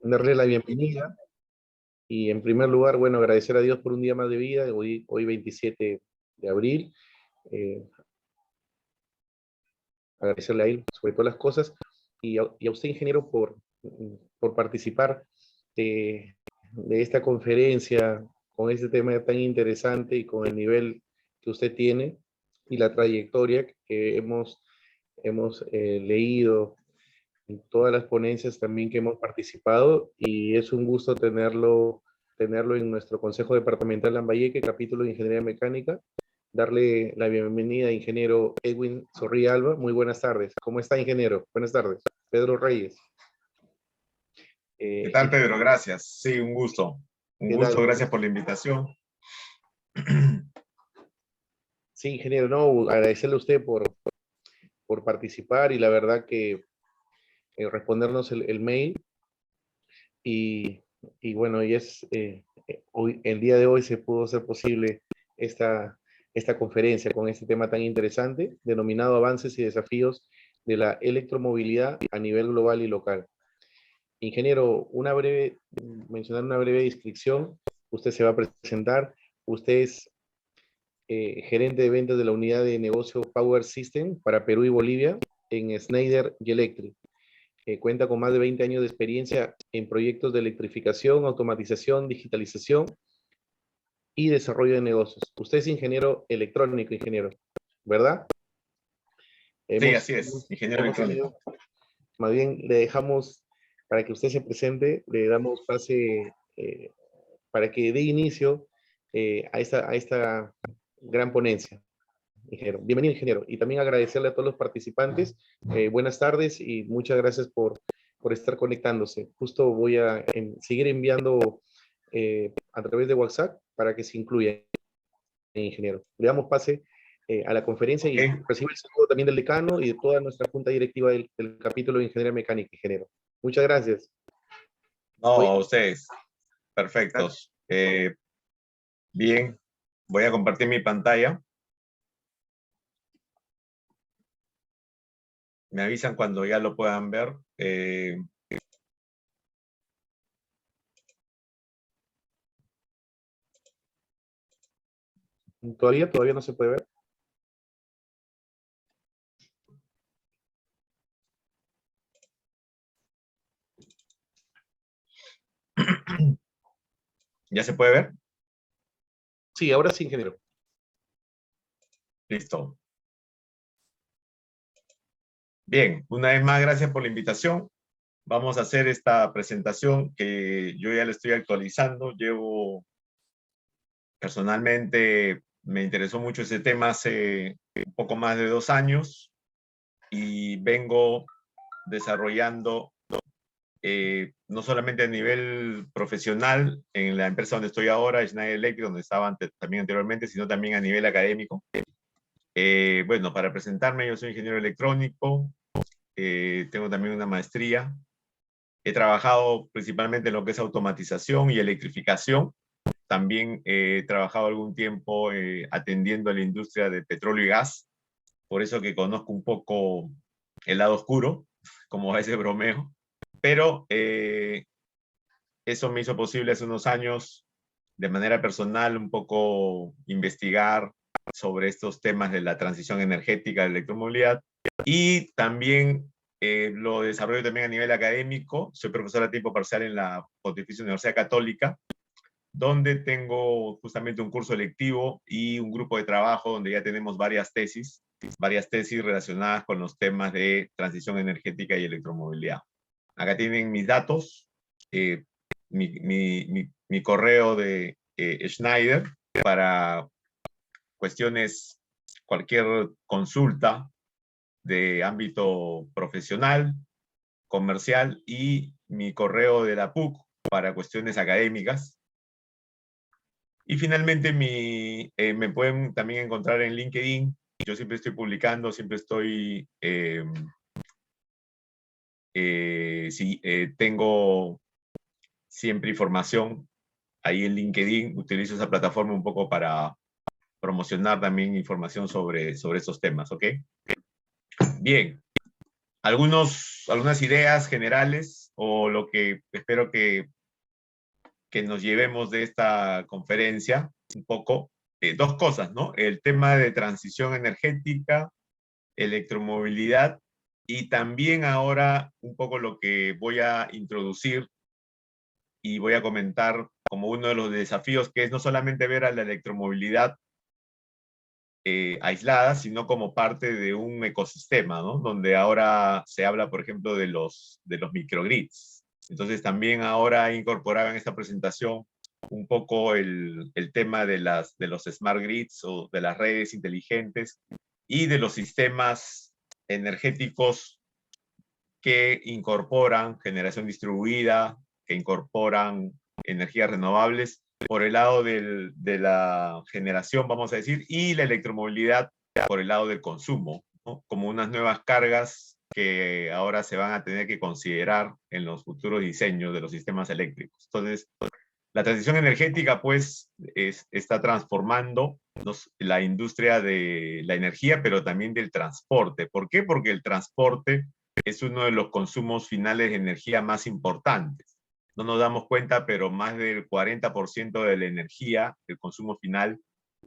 darle la bienvenida y en primer lugar, bueno, agradecer a Dios por un día más de vida, hoy 27 de abril, eh, agradecerle a él sobre todas las cosas y a usted, ingeniero, por participar de esta conferencia con este tema tan interesante y con el nivel que usted tiene y la trayectoria que hemos leído en todas las ponencias también que hemos participado, y es un gusto tenerlo en nuestro Consejo Departamental Lambayeque, capítulo de Ingeniería Mecánica. Darle la bienvenida a ingeniero Edwin Zorrilla Alba. Muy buenas tardes. ¿Cómo está, ingeniero? Buenas tardes. Pedro Reyes. ¿Qué tal, Pedro? Gracias. Sí, un gusto. Un gusto, gracias por la invitación. Sí, ingeniero, no, agradecerle a usted por participar y la verdad que respondernos el mail y bueno, hoy, el día de hoy se pudo hacer posible esta conferencia con este tema tan interesante denominado Avances y Desafíos de la Electromovilidad a nivel global y local. Ingeniero, mencionar una breve descripción. Usted se va a presentar. Usted es gerente de ventas de la unidad de negocio Power System para Perú y Bolivia en Schneider Electric. Cuenta con más de 20 años de experiencia en proyectos de electrificación, automatización, digitalización y desarrollo de negocios. Usted es ingeniero electrónico, ingeniero, ¿verdad? Sí, así es, ingeniero electrónico. Más bien le dejamos, para que usted se presente, le damos pase para que dé inicio a esta gran ponencia. Ingeniero. Bienvenido, ingeniero. Y también agradecerle a todos los participantes. Buenas tardes y muchas gracias por estar conectándose. Justo voy a seguir enviando a través de WhatsApp para que se incluya, ingeniero. Le damos pase a la conferencia y recibe el saludo también del decano y de toda nuestra junta directiva del capítulo de Ingeniería Mecánica, ingeniero. Muchas gracias. No, a ustedes. Perfectos. Bien, voy a compartir mi pantalla. Me avisan cuando ya lo puedan ver. ¿Todavía no se puede ver? ¿Ya se puede ver? Sí, ahora sí, ingeniero. Listo. Bien, una vez más, gracias por la invitación. Vamos a hacer esta presentación que yo ya la estoy actualizando. Personalmente, me interesó mucho ese tema hace un poco más de 2 años y vengo desarrollando no solamente a nivel profesional en la empresa donde estoy ahora, Schneider Electric, donde estaba también anteriormente, sino también a nivel académico. Bueno, para presentarme, yo soy ingeniero electrónico, tengo también una maestría. He trabajado principalmente en lo que es automatización y electrificación. También he trabajado algún tiempo atendiendo a la industria de petróleo y gas, por eso que conozco un poco el lado oscuro, como a veces bromeo. Pero eso me hizo posible hace unos años, de manera personal, un poco investigar sobre estos temas de la transición energética, de la electromovilidad, y también lo desarrollo también a nivel académico. Soy profesor a tiempo parcial en la Pontificia Universidad Católica, donde tengo justamente un curso electivo y un grupo de trabajo donde ya tenemos varias tesis relacionadas con los temas de transición energética y electromovilidad. Acá tienen mis datos, mi correo de Schneider para cuestiones, cualquier consulta de ámbito profesional, comercial, y mi correo de la PUC para cuestiones académicas. Y finalmente me pueden también encontrar en LinkedIn. Yo siempre estoy publicando, siempre estoy... tengo siempre información ahí en LinkedIn. Utilizo esa plataforma un poco para promocionar también información sobre estos temas, ¿ok? Bien. Algunas ideas generales o lo que espero que nos llevemos de esta conferencia, un poco, dos cosas, ¿no? El tema de transición energética, electromovilidad, y también ahora un poco lo que voy a introducir y voy a comentar como uno de los desafíos, que es no solamente ver a la electromovilidad aislada, sino como parte de un ecosistema, ¿no? Donde ahora se habla, por ejemplo, de los microgrids. Entonces también ahora he incorporado en esta presentación un poco el tema de los smart grids o de las redes inteligentes y de los sistemas energéticos que incorporan generación distribuida, que incorporan energías renovables por el lado de la generación, vamos a decir, y la electromovilidad por el lado del consumo, ¿no? Como unas nuevas cargas que ahora se van a tener que considerar en los futuros diseños de los sistemas eléctricos. Entonces, la transición energética, pues, está transformando la industria de la energía, pero también del transporte. ¿Por qué? Porque el transporte es uno de los consumos finales de energía más importantes. No nos damos cuenta, pero más del 40% de la energía, el consumo final,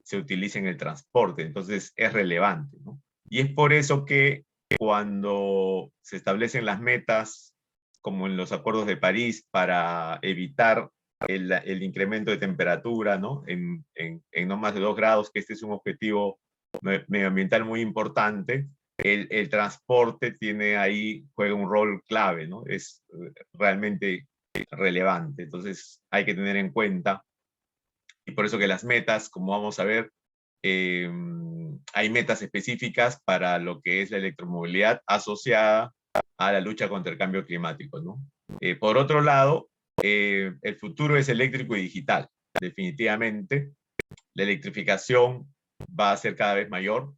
se utiliza en el transporte. Entonces, es relevante, ¿no? Y es por eso que cuando se establecen las metas, como en los acuerdos de París, para evitar el incremento de temperatura, ¿no? En no más de 2 grados, que este es un objetivo medioambiental muy importante, el transporte juega un rol clave, ¿no? Es realmente relevante. Entonces hay que tener en cuenta, y por eso que las metas, como vamos a ver, hay metas específicas para lo que es la electromovilidad asociada a la lucha contra el cambio climático, ¿no? Por otro lado, el futuro es eléctrico y digital. Definitivamente, la electrificación va a ser cada vez mayor,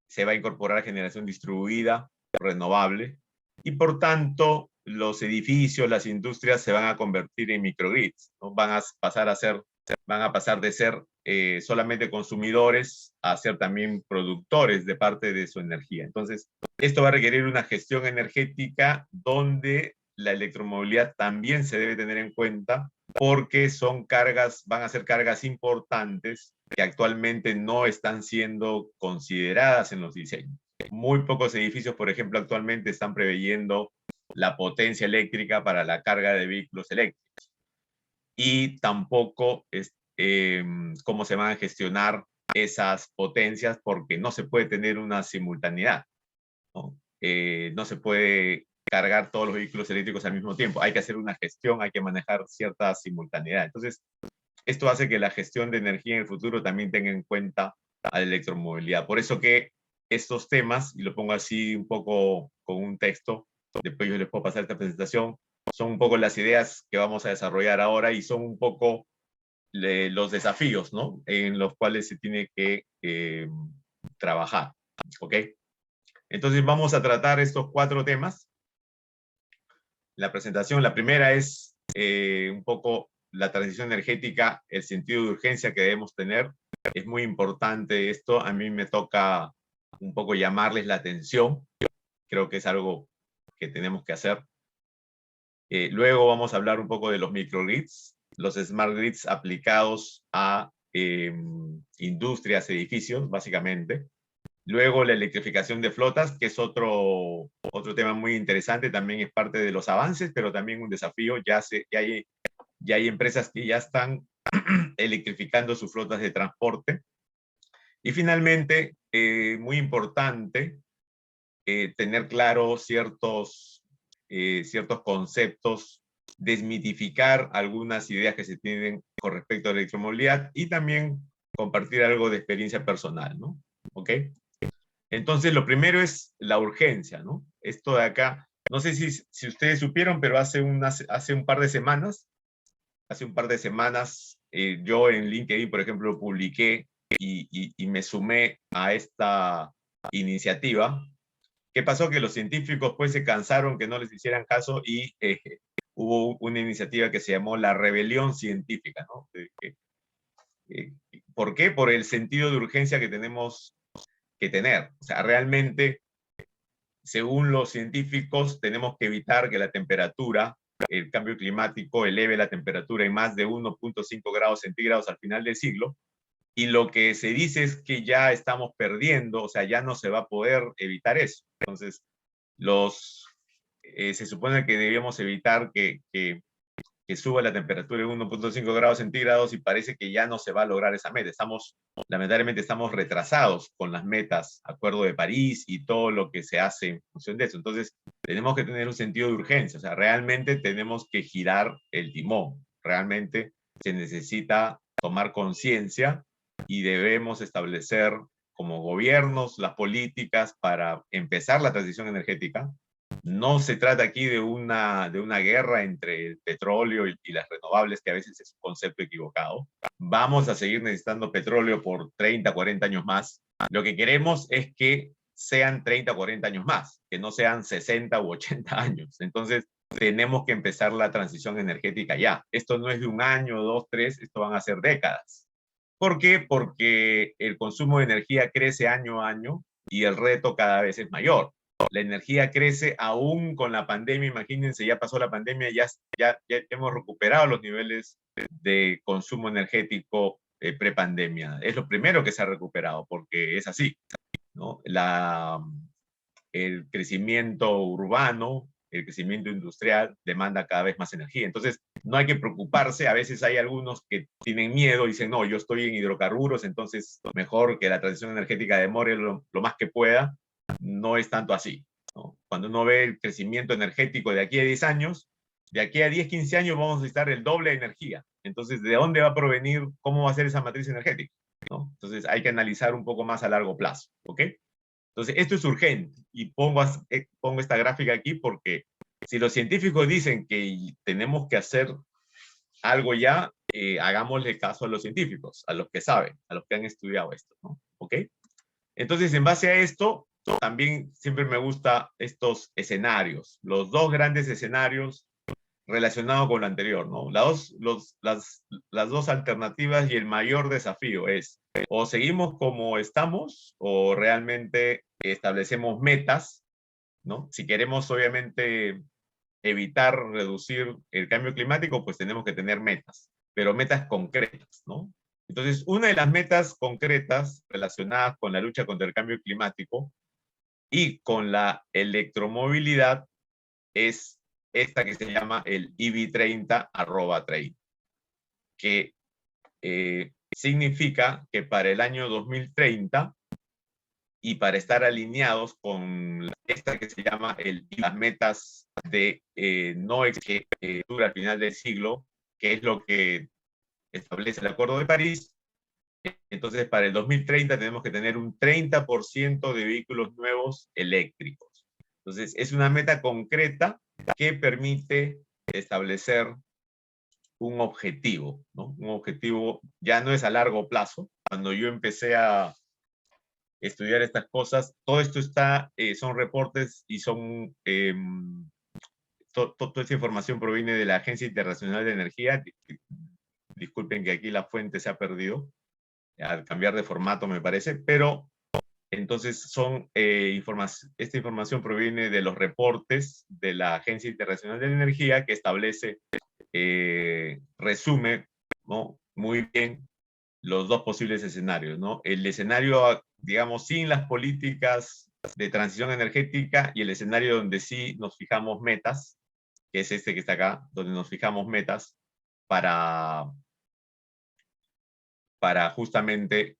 se va a incorporar generación distribuida, renovable, y por tanto, los edificios, las industrias se van a convertir en microgrids, ¿no? Van a pasar de ser solamente consumidores a ser también productores de parte de su energía. Entonces, esto va a requerir una gestión energética donde la electromovilidad también se debe tener en cuenta, porque van a ser cargas importantes que actualmente no están siendo consideradas en los diseños. Muy pocos edificios, por ejemplo, actualmente están preveyendo la potencia eléctrica para la carga de vehículos eléctricos. Y tampoco cómo se van a gestionar esas potencias, porque no se puede tener una simultaneidad, ¿no? No se puede cargar todos los vehículos eléctricos al mismo tiempo. Hay que hacer una gestión, hay que manejar cierta simultaneidad. Entonces, esto hace que la gestión de energía en el futuro también tenga en cuenta a la electromovilidad. Por eso que estos temas, y lo pongo así un poco con un texto, después yo les puedo pasar esta presentación, son un poco las ideas que vamos a desarrollar ahora y son un poco los desafíos, ¿no? En los cuales se tiene que trabajar, ¿ok? Entonces vamos a tratar estos 4 temas. La presentación, la primera es un poco la transición energética, el sentido de urgencia que debemos tener. Es muy importante esto, a mí me toca un poco llamarles la atención, creo que es algo que tenemos que hacer. Luego vamos a hablar un poco de los microgrids, los smart grids aplicados a industrias, edificios, básicamente. Luego la electrificación de flotas, que es otro tema muy interesante, también es parte de los avances, pero también un desafío. Ya hay empresas que ya están electrificando sus flotas de transporte. Y finalmente, muy importante, tener claro ciertos conceptos, desmitificar algunas ideas que se tienen con respecto a la electromovilidad y también compartir algo de experiencia personal, ¿no? ¿Ok? Entonces, lo primero es la urgencia, ¿no? Esto de acá, no sé si ustedes supieron, pero hace un par de semanas, yo en LinkedIn, por ejemplo, publiqué y me sumé a esta iniciativa. ¿Qué pasó? Que los científicos pues se cansaron que no les hicieran caso y hubo una iniciativa que se llamó la rebelión científica, ¿no? ¿Por qué? Por el sentido de urgencia que tenemos que tener. O sea, realmente según los científicos, tenemos que evitar que la temperatura, el cambio climático, eleve la temperatura en más de 1.5 grados centígrados al final del siglo. Y lo que se dice es que ya estamos perdiendo, o sea, ya no se va a poder evitar eso. Entonces, se supone que debíamos evitar que suba la temperatura en 1.5 grados centígrados y parece que ya no se va a lograr esa meta. Lamentablemente estamos retrasados con las metas, Acuerdo de París y todo lo que se hace en función de eso. Entonces, tenemos que tener un sentido de urgencia, o sea, realmente tenemos que girar el timón, realmente se necesita tomar conciencia y debemos establecer como gobiernos las políticas para empezar la transición energética. No se trata aquí de una guerra entre el petróleo y las renovables, que a veces es un concepto equivocado. Vamos a seguir necesitando petróleo por 30, 40 años más. Lo que queremos es que sean 30, 40 años más, que no sean 60 u 80 años. Entonces, tenemos que empezar la transición energética ya. Esto no es de un año, dos, tres, esto van a ser décadas. ¿Por qué? Porque el consumo de energía crece año a año y el reto cada vez es mayor. La energía crece aún con la pandemia, imagínense, ya pasó la pandemia, ya hemos recuperado los niveles de consumo energético prepandemia. Es lo primero que se ha recuperado, porque es así, ¿no? El crecimiento urbano, el crecimiento industrial demanda cada vez más energía. Entonces, no hay que preocuparse. A veces hay algunos que tienen miedo y dicen, no, yo estoy en hidrocarburos, entonces mejor que la transición energética demore lo más que pueda. No es tanto así, ¿no? Cuando uno ve el crecimiento energético de aquí a 10 años, de aquí a 10, 15 años vamos a necesitar el doble de energía. Entonces, ¿de dónde va a provenir? ¿Cómo va a ser esa matriz energética? ¿No? Entonces, hay que analizar un poco más a largo plazo, ¿ok? Entonces, esto es urgente y pongo esta gráfica aquí porque si los científicos dicen que tenemos que hacer algo ya, hagámosle caso a los científicos, a los que saben, a los que han estudiado esto, ¿no? ¿Ok? Entonces, en base a esto, también siempre me gustan estos escenarios, los dos grandes escenarios relacionados con lo anterior, ¿no? Las dos alternativas y el mayor desafío es o seguimos como estamos o realmente establecemos metas, ¿no? Si queremos obviamente evitar reducir el cambio climático, pues tenemos que tener metas, pero metas concretas, ¿no? Entonces, una de las metas concretas relacionadas con la lucha contra el cambio climático y con la electromovilidad es esta que se llama el EV30@30, que significa que para el año 2030 y para estar alineados con esta que se llama las metas de no que dura al final del siglo, que es lo que establece el Acuerdo de París. Entonces, para el 2030 tenemos que tener un 30% de vehículos nuevos eléctricos. Entonces, es una meta concreta que permite establecer un objetivo, ¿no? Un objetivo ya no es a largo plazo. Cuando yo empecé a estudiar estas cosas, todo esto son reportes y toda esta información proviene de la Agencia Internacional de Energía. Disculpen que aquí la fuente se ha perdido al cambiar de formato, me parece, pero entonces esta información proviene de los reportes de la Agencia Internacional de Energía que establece, resume, ¿no?, muy bien los dos posibles escenarios, ¿no? El escenario, digamos, sin las políticas de transición energética y el escenario donde sí nos fijamos metas, que es este que está acá, donde nos fijamos metas para justamente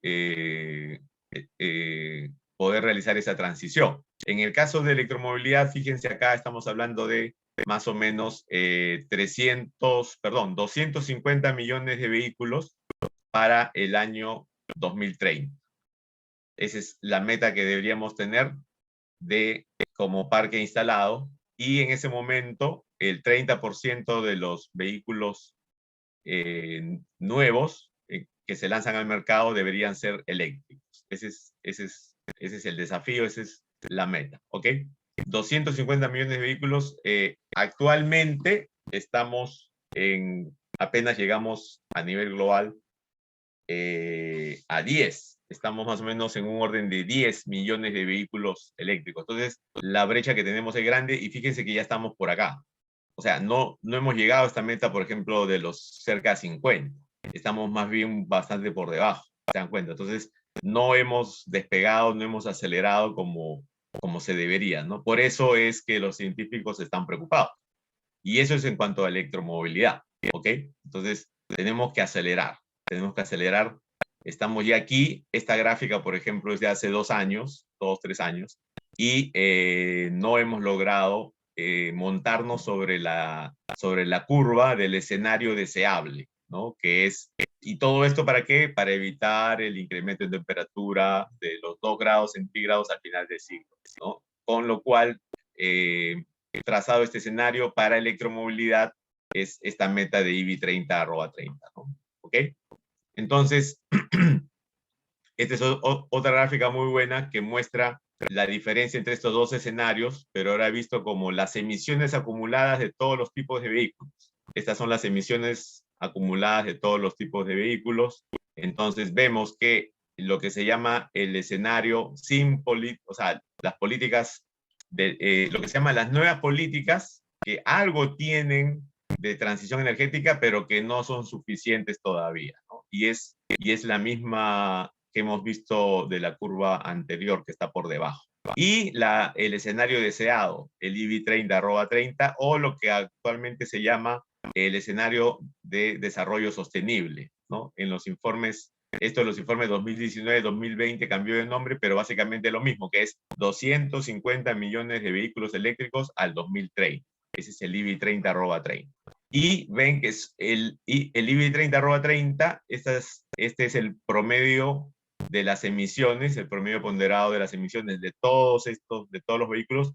poder realizar esa transición. En el caso de electromovilidad, fíjense acá, estamos hablando de más o menos 250 millones de vehículos para el año 2030. Esa es la meta que deberíamos tener como parque instalado, y en ese momento el 30% de los vehículos nuevos que se lanzan al mercado deberían ser eléctricos. Ese es el desafío, esa es la meta, ¿ok? 250 millones de vehículos. Actualmente apenas llegamos a nivel global a 10. estamos más o menos en un orden de 10 millones de vehículos eléctricos. Entonces, la brecha que tenemos es grande y fíjense que ya estamos por acá. O sea, no hemos llegado a esta meta, por ejemplo, de los cerca de 50. Estamos más bien bastante por debajo, ¿se dan cuenta? Entonces, no hemos despegado, no hemos acelerado como se debería, ¿no? Por eso es que los científicos están preocupados. Y eso es en cuanto a electromovilidad, ¿ok? Entonces, tenemos que acelerar, tenemos que acelerar. Estamos ya aquí, esta gráfica, por ejemplo, es de hace 2 años, 2, 3 años, y no hemos logrado montarnos sobre la curva del escenario deseable, ¿no? Que es, ¿y todo esto para qué? Para evitar el incremento en temperatura de los 2 grados centígrados al final del siglo, ¿no? Con lo cual, trazado este escenario para electromovilidad es esta meta de EV 30/30, ¿no? ¿Ok? Entonces, esta es otra gráfica muy buena que muestra la diferencia entre estos dos escenarios, pero ahora visto como las emisiones acumuladas de todos los tipos de vehículos. Estas son las emisiones acumuladas de todos los tipos de vehículos. Entonces vemos que lo que se llama el escenario sin o sea, las políticas, lo que se llama las nuevas políticas, que algo tienen de transición energética, pero que no son suficientes todavía, ¿no? Y es la misma que hemos visto de la curva anterior, que está por debajo. Y el escenario deseado, el EV 30/30, o lo que actualmente se llama el escenario de desarrollo sostenible, ¿no? En los informes, los informes 2019-2020 cambió de nombre, pero básicamente lo mismo, que es 250 millones de vehículos eléctricos al 2030. Ese es el EV 30/30. Y ven que es el EV 30/30, este es el promedio de las emisiones, el promedio ponderado de las emisiones de todos los vehículos.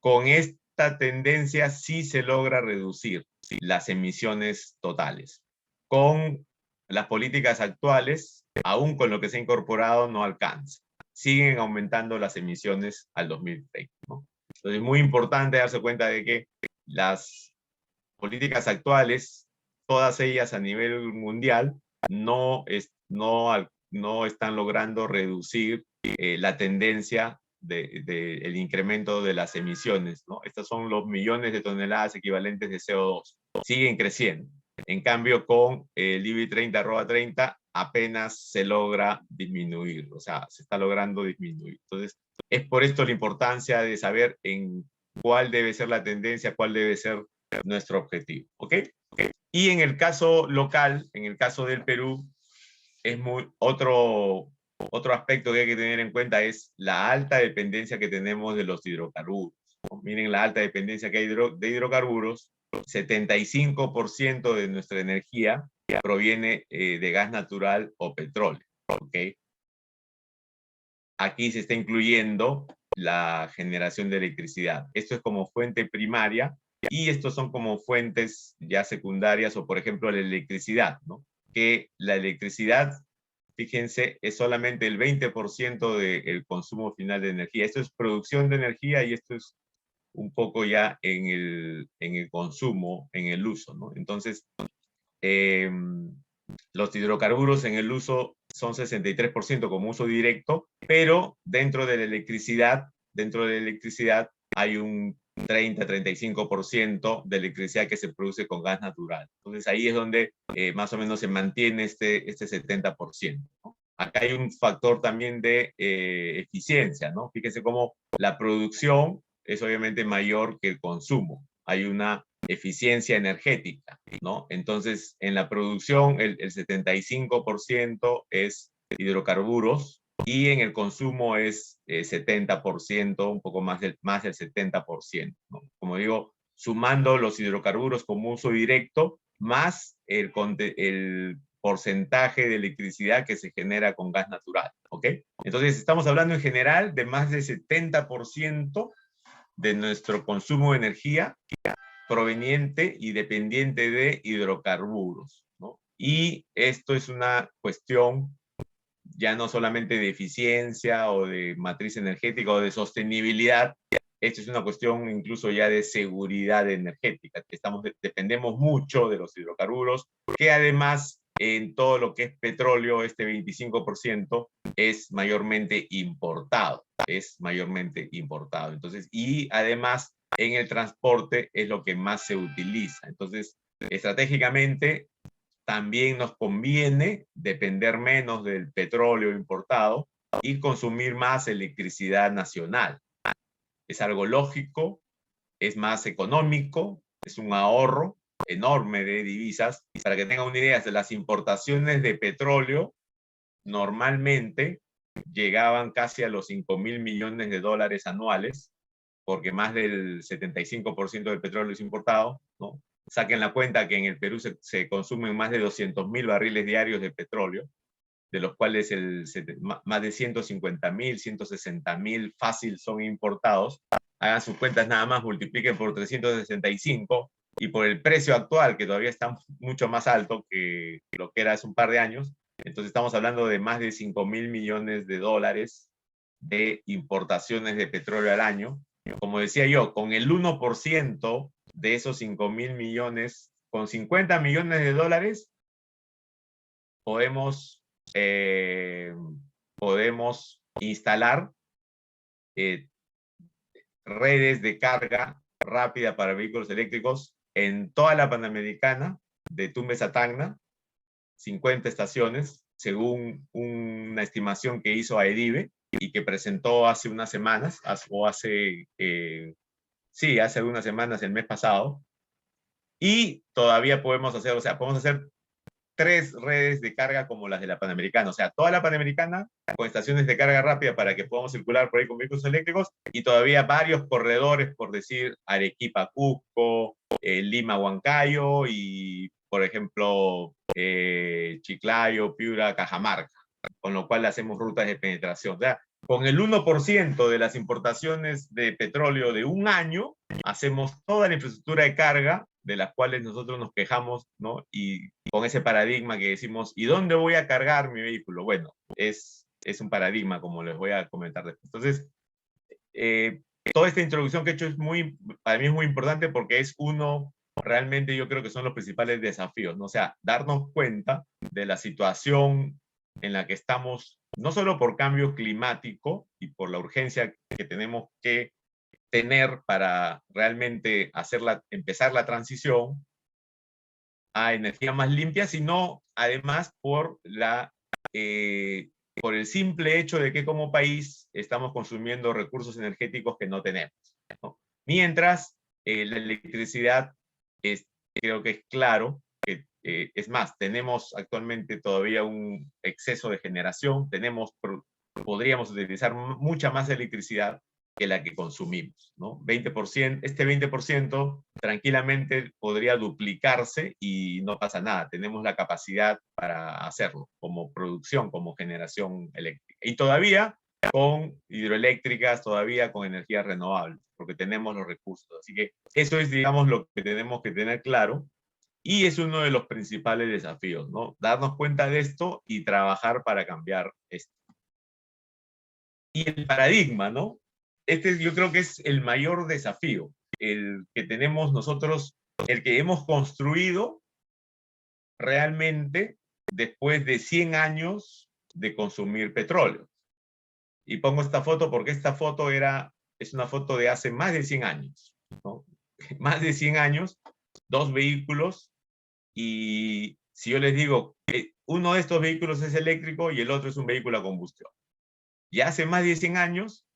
Con esta tendencia sí se logra reducir las emisiones totales. Con las políticas actuales, aún con lo que se ha incorporado, no alcanza. Siguen aumentando las emisiones al 2030, ¿no? Entonces es muy importante darse cuenta de que las políticas actuales, todas ellas a nivel mundial, no están logrando reducir la tendencia del incremento de las emisiones, ¿no? Estos son los millones de toneladas equivalentes de CO2. Siguen creciendo. En cambio, con el EV 30/30 apenas se logra disminuir, o sea, se está logrando disminuir. Entonces, es por esto la importancia de saber en cuál debe ser la tendencia, cuál debe ser nuestro objetivo, ¿ok? Y en el caso local, en el caso del Perú, es otro aspecto que hay que tener en cuenta es la alta dependencia que tenemos de los hidrocarburos, ¿no? Miren la alta dependencia que hay de hidrocarburos. 75% de nuestra energía proviene de gas natural o petróleo, ¿ok? Aquí se está incluyendo la generación de electricidad. Esto es como fuente primaria y estos son como fuentes ya secundarias, o por ejemplo la electricidad, ¿no? Que la electricidad, fíjense, es solamente el 20% del consumo final de energía. Esto es producción de energía y esto es un poco ya en el consumo, en el uso, ¿no? Entonces, los hidrocarburos en el uso son 63% como uso directo, pero dentro de la electricidad hay un 30-35% de electricidad que se produce con gas natural. Entonces ahí es donde más o menos se mantiene este 70%, ¿no? Acá hay un factor también de eficiencia, ¿no? Fíjense cómo la producción es obviamente mayor que el consumo. Hay una eficiencia energética, ¿no? Entonces, en la producción el 75% es hidrocarburos y en el consumo es 70%, un poco más del 70%, ¿no? Como digo, sumando los hidrocarburos como uso directo, más el porcentaje de electricidad que se genera con gas natural, ¿ok? Entonces, estamos hablando en general de más del 70% de nuestro consumo de energía proveniente y dependiente de hidrocarburos, ¿no? Y esto es una cuestión ya no solamente de eficiencia o de matriz energética o de sostenibilidad, esto es una cuestión incluso ya de seguridad energética. Dependemos mucho de los hidrocarburos, que además en todo lo que es petróleo, este 25% es mayormente importado. Es mayormente importado. Entonces, y además en el transporte es lo que más se utiliza. Entonces, estratégicamente también nos conviene depender menos del petróleo importado y consumir más electricidad nacional. Es algo lógico, es más económico, es un ahorro enorme de divisas. Para que tengan una idea, las importaciones de petróleo normalmente llegaban casi a los 5.000 millones de dólares anuales, porque más del 75% del petróleo es importado, ¿no? Saquen la cuenta que en el Perú se consumen más de 200.000 barriles diarios de petróleo, de los cuales más de 150.000, 160.000 fácil son importados. Hagan sus cuentas nada más, multipliquen por 365 y por el precio actual, que todavía está mucho más alto que lo que era hace un par de años. Entonces estamos hablando de más de 5.000 millones de dólares de importaciones de petróleo al año. Como decía yo, con el 1% de esos 5.000 millones, con 50 millones de dólares, podemos instalar redes de carga rápida para vehículos eléctricos en toda la Panamericana, de Tumbes a Tacna, 50 estaciones, según una estimación que hizo AEDIBE y que presentó hace unas semanas, hace algunas semanas, el mes pasado. Y todavía podemos hacer, podemos hacer 3 redes de carga como las de la Panamericana, o sea, toda la Panamericana con estaciones de carga rápida para que podamos circular por ahí con vehículos eléctricos y todavía varios corredores, por decir, Arequipa-Cusco, Lima-Huancayo y, por ejemplo, Chiclayo, Piura, Cajamarca, con lo cual hacemos rutas de penetración. O sea, con el 1% de las importaciones de petróleo de un año, hacemos toda la infraestructura de carga de las cuales nosotros nos quejamos, ¿no? Y con ese paradigma que decimos, ¿y dónde voy a cargar mi vehículo? Bueno, es un paradigma, como les voy a comentar después. Entonces, toda esta introducción que he hecho para mí es muy importante porque es realmente yo creo que son los principales desafíos, ¿no? O sea, darnos cuenta de la situación en la que estamos, no solo por cambio climático y por la urgencia que tenemos que tener para realmente empezar la transición a energía más limpia, sino además por el simple hecho de que como país estamos consumiendo recursos energéticos que no tenemos, ¿no? Mientras la electricidad creo que es claro que es más, tenemos actualmente todavía un exceso de generación, podríamos utilizar mucha más electricidad que la que consumimos, ¿no? 20%, este 20% tranquilamente podría duplicarse y no pasa nada. Tenemos la capacidad para hacerlo como producción, como generación eléctrica. Y todavía con hidroeléctricas, todavía con energías renovables, porque tenemos los recursos. Así que eso es, digamos, lo que tenemos que tener claro. Y es uno de los principales desafíos, ¿no? Darnos cuenta de esto y trabajar para cambiar esto. Y el paradigma, ¿no? Yo creo que es el mayor desafío, el que tenemos nosotros, el que hemos construido realmente después de 100 años de consumir petróleo. Y pongo esta foto porque esta foto es una foto de hace más de 100 años, ¿no? Más de 100 años, 2 vehículos, y si yo les digo, uno de estos vehículos es eléctrico y el otro es un vehículo a combustión. Y hace más de 100 años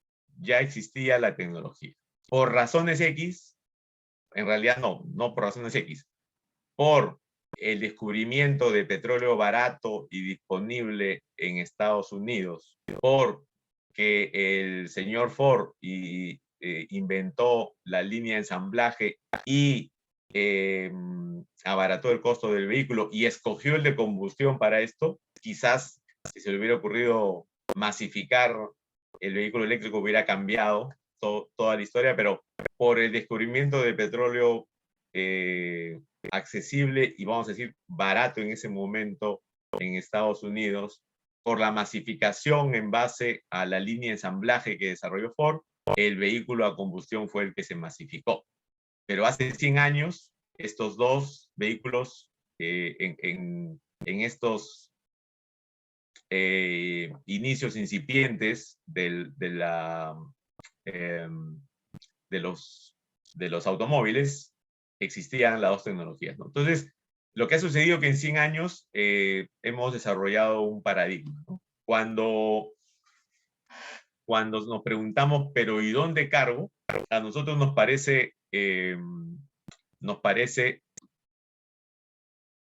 ya existía la tecnología. Por razones X, en realidad no por razones X, por el descubrimiento de petróleo barato y disponible en Estados Unidos, por que el señor Ford inventó la línea de ensamblaje y abarató el costo del vehículo y escogió el de combustión para esto, quizás si se le hubiera ocurrido masificar el vehículo eléctrico hubiera cambiado toda la historia, pero por el descubrimiento de petróleo accesible y vamos a decir barato en ese momento en Estados Unidos, por la masificación en base a la línea de ensamblaje que desarrolló Ford, el vehículo a combustión fue el que se masificó. Pero hace 100 años, estos dos vehículos en estos inicios incipientes de los automóviles, existían las dos tecnologías, ¿no? Entonces, lo que ha sucedido es que en 100 años hemos desarrollado un paradigma, ¿no? Cuando nos preguntamos, pero ¿y dónde cargo? A nosotros nos parece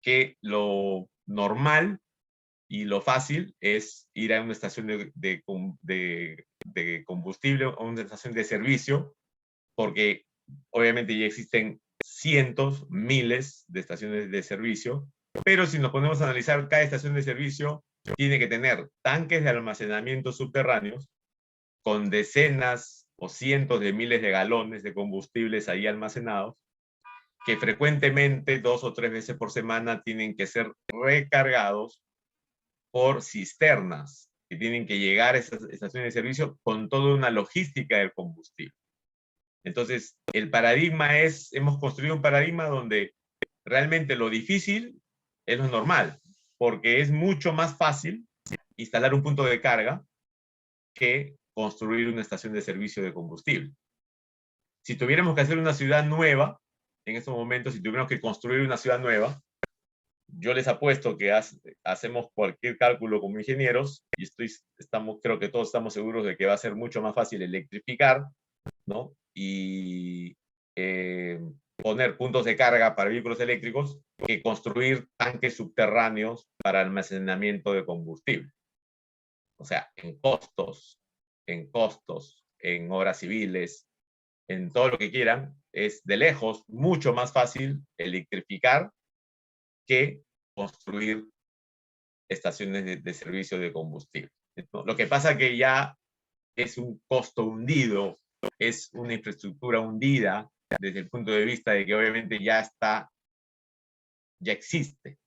que lo normal y lo fácil es ir a una estación de combustible o una estación de servicio, porque obviamente ya existen cientos, miles de estaciones de servicio, pero si nos ponemos a analizar, cada estación de servicio tiene que tener tanques de almacenamiento subterráneos con decenas o cientos de miles de galones de combustibles ahí almacenados, que frecuentemente 2 o 3 veces por semana tienen que ser recargados por cisternas que tienen que llegar a esas estaciones de servicio con toda una logística del combustible. Entonces, el paradigma hemos construido un paradigma donde realmente lo difícil es lo normal, porque es mucho más fácil instalar un punto de carga que construir una estación de servicio de combustible. Si tuviéramos que hacer una ciudad nueva, en estos momentos, si tuviéramos que construir una ciudad nueva, yo les apuesto que hacemos cualquier cálculo como ingenieros y creo que todos estamos seguros de que va a ser mucho más fácil electrificar, ¿no? Y poner puntos de carga para vehículos eléctricos que construir tanques subterráneos para almacenamiento de combustible. O sea, en costos, en obras civiles, en todo lo que quieran, es de lejos mucho más fácil electrificar que construir estaciones de servicio de combustible. Lo que pasa que ya es un costo hundido, es una infraestructura hundida desde el punto de vista de que obviamente ya existe.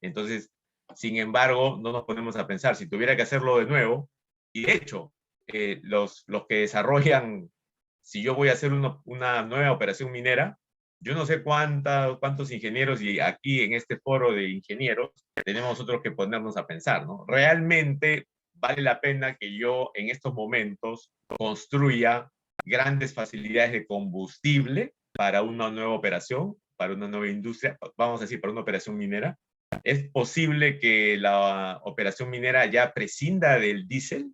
Entonces, sin embargo, no nos ponemos a pensar, si tuviera que hacerlo de nuevo, y de hecho, los que desarrollan, si yo voy a hacer una nueva operación minera, yo no sé cuántos ingenieros, y aquí en este foro de ingenieros, tenemos nosotros que ponernos a pensar, ¿no? Realmente vale la pena que yo en estos momentos construya grandes facilidades de combustible para una nueva operación, para una nueva industria, vamos a decir, para una operación minera. ¿Es posible que la operación minera ya prescinda del diésel?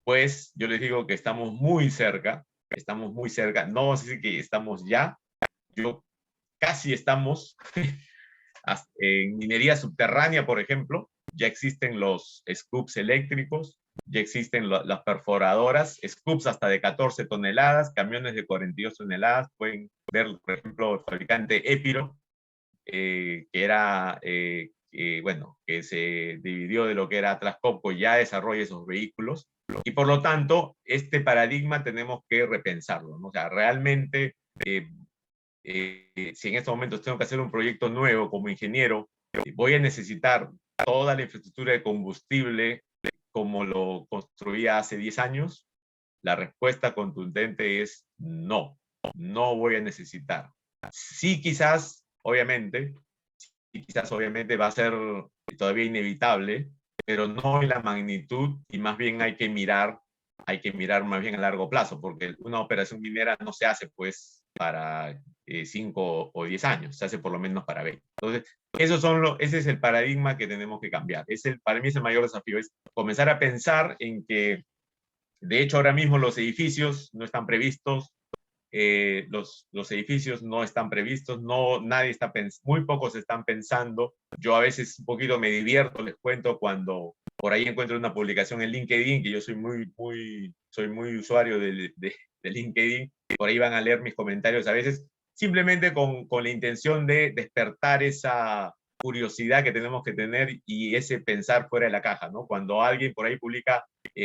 Pues yo les digo que estamos muy cerca, no vamos a decir que estamos ya, casi estamos. En minería subterránea, por ejemplo, ya existen los scoops eléctricos, ya existen las perforadoras, scoops hasta de 14 toneladas, camiones de 42 toneladas, pueden ver, por ejemplo, el fabricante Epiro, que era, bueno, que se dividió de lo que era Atlas Copco, ya desarrolla esos vehículos, y por lo tanto, este paradigma tenemos que repensarlo, ¿no? O sea, realmente, si en estos momentos tengo que hacer un proyecto nuevo como ingeniero, voy a necesitar toda la infraestructura de combustible como lo construía hace 10 años. La respuesta contundente es no, no voy a necesitar. Sí, quizás, obviamente va a ser todavía inevitable, pero no en la magnitud, y más bien hay que mirar más bien a largo plazo, porque una operación minera no se hace pues para 5 o 10 años, se hace por lo menos para 20. Entonces, ese es el paradigma que tenemos que cambiar. Para mí es el mayor desafío, es comenzar a pensar en que, de hecho, ahora mismo los edificios no están previstos, los edificios no están previstos, muy pocos están pensando. Yo a veces un poquito me divierto, les cuento, cuando por ahí encuentro una publicación en LinkedIn, que yo soy muy usuario de LinkedIn, por ahí van a leer mis comentarios a veces, simplemente con la intención de despertar esa curiosidad que tenemos que tener y ese pensar fuera de la caja, ¿no? Cuando alguien por ahí publica,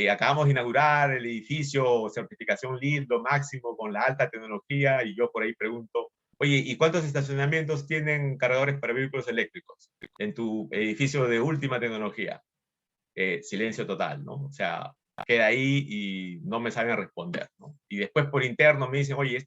acabamos de inaugurar el edificio certificación LEED, lo máximo con la alta tecnología, y yo por ahí pregunto, oye, ¿y cuántos estacionamientos tienen cargadores para vehículos eléctricos en tu edificio de última tecnología? Silencio total, ¿no? O sea, queda ahí y no me saben responder, ¿no? Y después por interno me dicen, oye,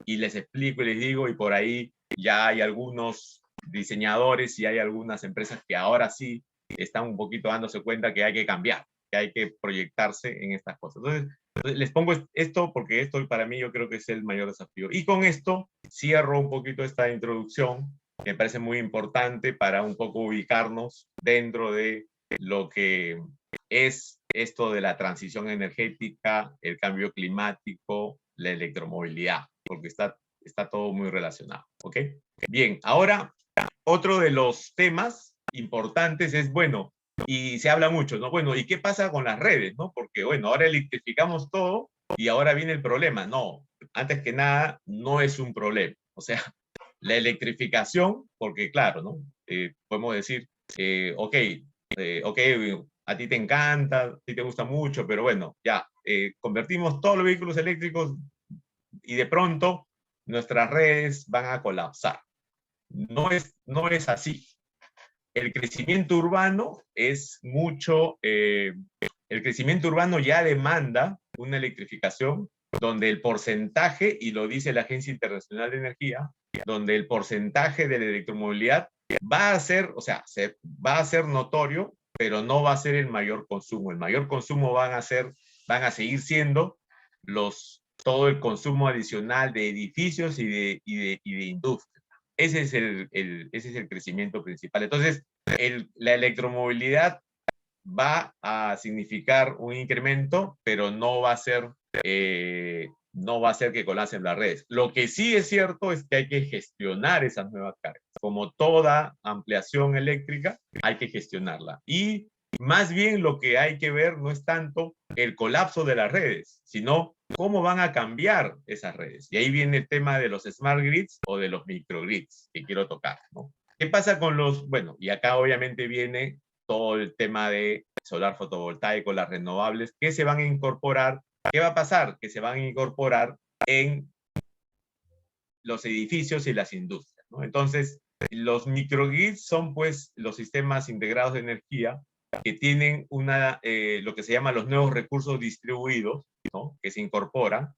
y les explico y les digo, y por ahí ya hay algunos diseñadores y hay algunas empresas que ahora sí están un poquito dándose cuenta que hay que cambiar, que hay que proyectarse en estas cosas. Entonces les pongo esto porque esto para mí yo creo que es el mayor desafío. Y con esto cierro un poquito esta introducción, que me parece muy importante para un poco ubicarnos dentro de lo que es esto de la transición energética, el cambio climático, la electromovilidad, porque está todo muy relacionado, ¿ok? Bien, ahora otro de los temas importantes es, bueno, y se habla mucho, ¿no? Bueno, ¿y qué pasa con las redes, no? Porque, bueno, ahora electrificamos todo y ahora viene el problema. No, antes que nada, no es un problema. O sea, la electrificación, porque claro, ¿no? Podemos decir, ok, a ti te encanta, a ti te gusta mucho, pero bueno, ya, convertimos todos los vehículos eléctricos y de pronto nuestras redes van a colapsar. No es así. El crecimiento urbano es mucho, el crecimiento urbano ya demanda una electrificación donde el porcentaje, y lo dice la Agencia Internacional de Energía, donde el porcentaje de la electromovilidad va a ser, o sea, va a ser notorio, pero no va a ser el mayor consumo. El mayor consumo van a seguir siendo todo el consumo adicional de edificios y de industria. Ese es el crecimiento principal. Entonces, la electromovilidad va a significar un incremento, pero no va a ser que colapsen las redes. Lo que sí es cierto es que hay que gestionar esas nuevas cargas. Como toda ampliación eléctrica, hay que gestionarla. Y más bien lo que hay que ver no es tanto el colapso de las redes, sino cómo van a cambiar esas redes. Y ahí viene el tema de los smart grids o de los microgrids que quiero tocar, ¿no? ¿Qué pasa con bueno, y acá obviamente viene todo el tema de solar fotovoltaico, las renovables, que se van a incorporar. ¿Qué va a pasar? Que se van a incorporar en los edificios y las industrias, ¿no? Entonces, los microgrids son pues los sistemas integrados de energía que tienen lo que se llama los nuevos recursos distribuidos, ¿no? Que se incorporan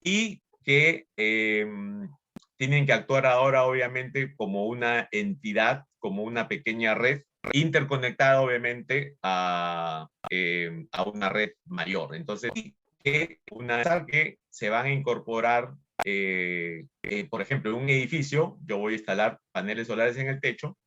y que tienen que actuar ahora obviamente como una entidad, como una pequeña red interconectada obviamente a una red mayor. Entonces, que se van a incorporar, por ejemplo, en un edificio, yo voy a instalar paneles solares en el techo,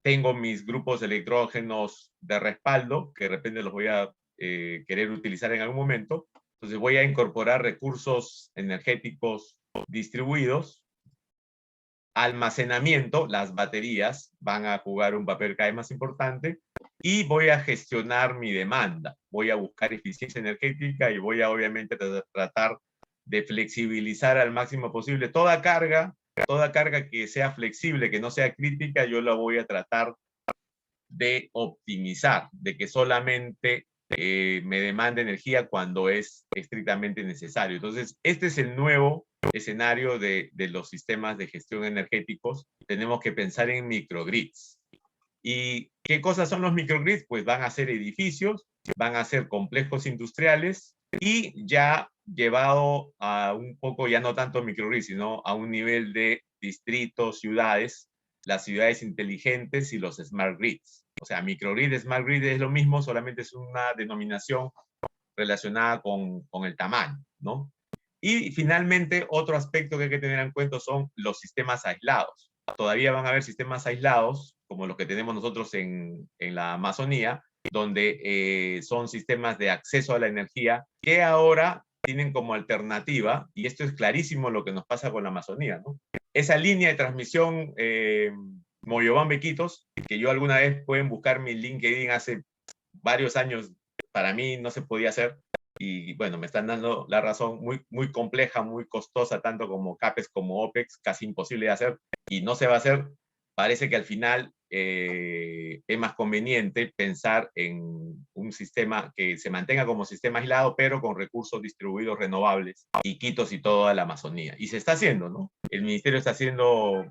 tengo mis grupos electrógenos de respaldo, que de repente los voy a querer utilizar en algún momento. Entonces voy a incorporar recursos energéticos distribuidos, almacenamiento, las baterías van a jugar un papel cada vez más importante, y voy a gestionar mi demanda. Voy a buscar eficiencia energética y voy a obviamente tratar de flexibilizar al máximo posible toda carga que sea flexible, que no sea crítica, yo la voy a tratar de optimizar, de que solamente me demande energía cuando es estrictamente necesario. Entonces, este es el nuevo escenario de los sistemas de gestión energéticos. Tenemos que pensar en microgrids. ¿Y qué cosas son los microgrids? Pues van a ser edificios, van a ser complejos industriales y ya llevado a un poco, ya no tanto microgrids, sino a un nivel de distritos, ciudades, las ciudades inteligentes y los smart grids. O sea, microgrid, smart grid es lo mismo, solamente es una denominación relacionada con el tamaño, ¿no? Y finalmente, otro aspecto que hay que tener en cuenta son los sistemas aislados. Todavía van a haber sistemas aislados, como los que tenemos nosotros en la Amazonía, donde son sistemas de acceso a la energía que ahora tienen como alternativa, y esto es clarísimo lo que nos pasa con la Amazonía, ¿no? Esa línea de transmisión Moyobamba-Iquitos, que yo alguna vez pueden buscar mi LinkedIn hace varios años, para mí no se podía hacer, y bueno, me están dando la razón, muy compleja, muy costosa, tanto como CAPEX como OPEX, casi imposible de hacer, y no se va a hacer. Parece que al final es más conveniente pensar en un sistema que se mantenga como sistema aislado, pero con recursos distribuidos renovables, Iquitos y toda la Amazonía. Y se está haciendo, ¿no? El ministerio está haciendo,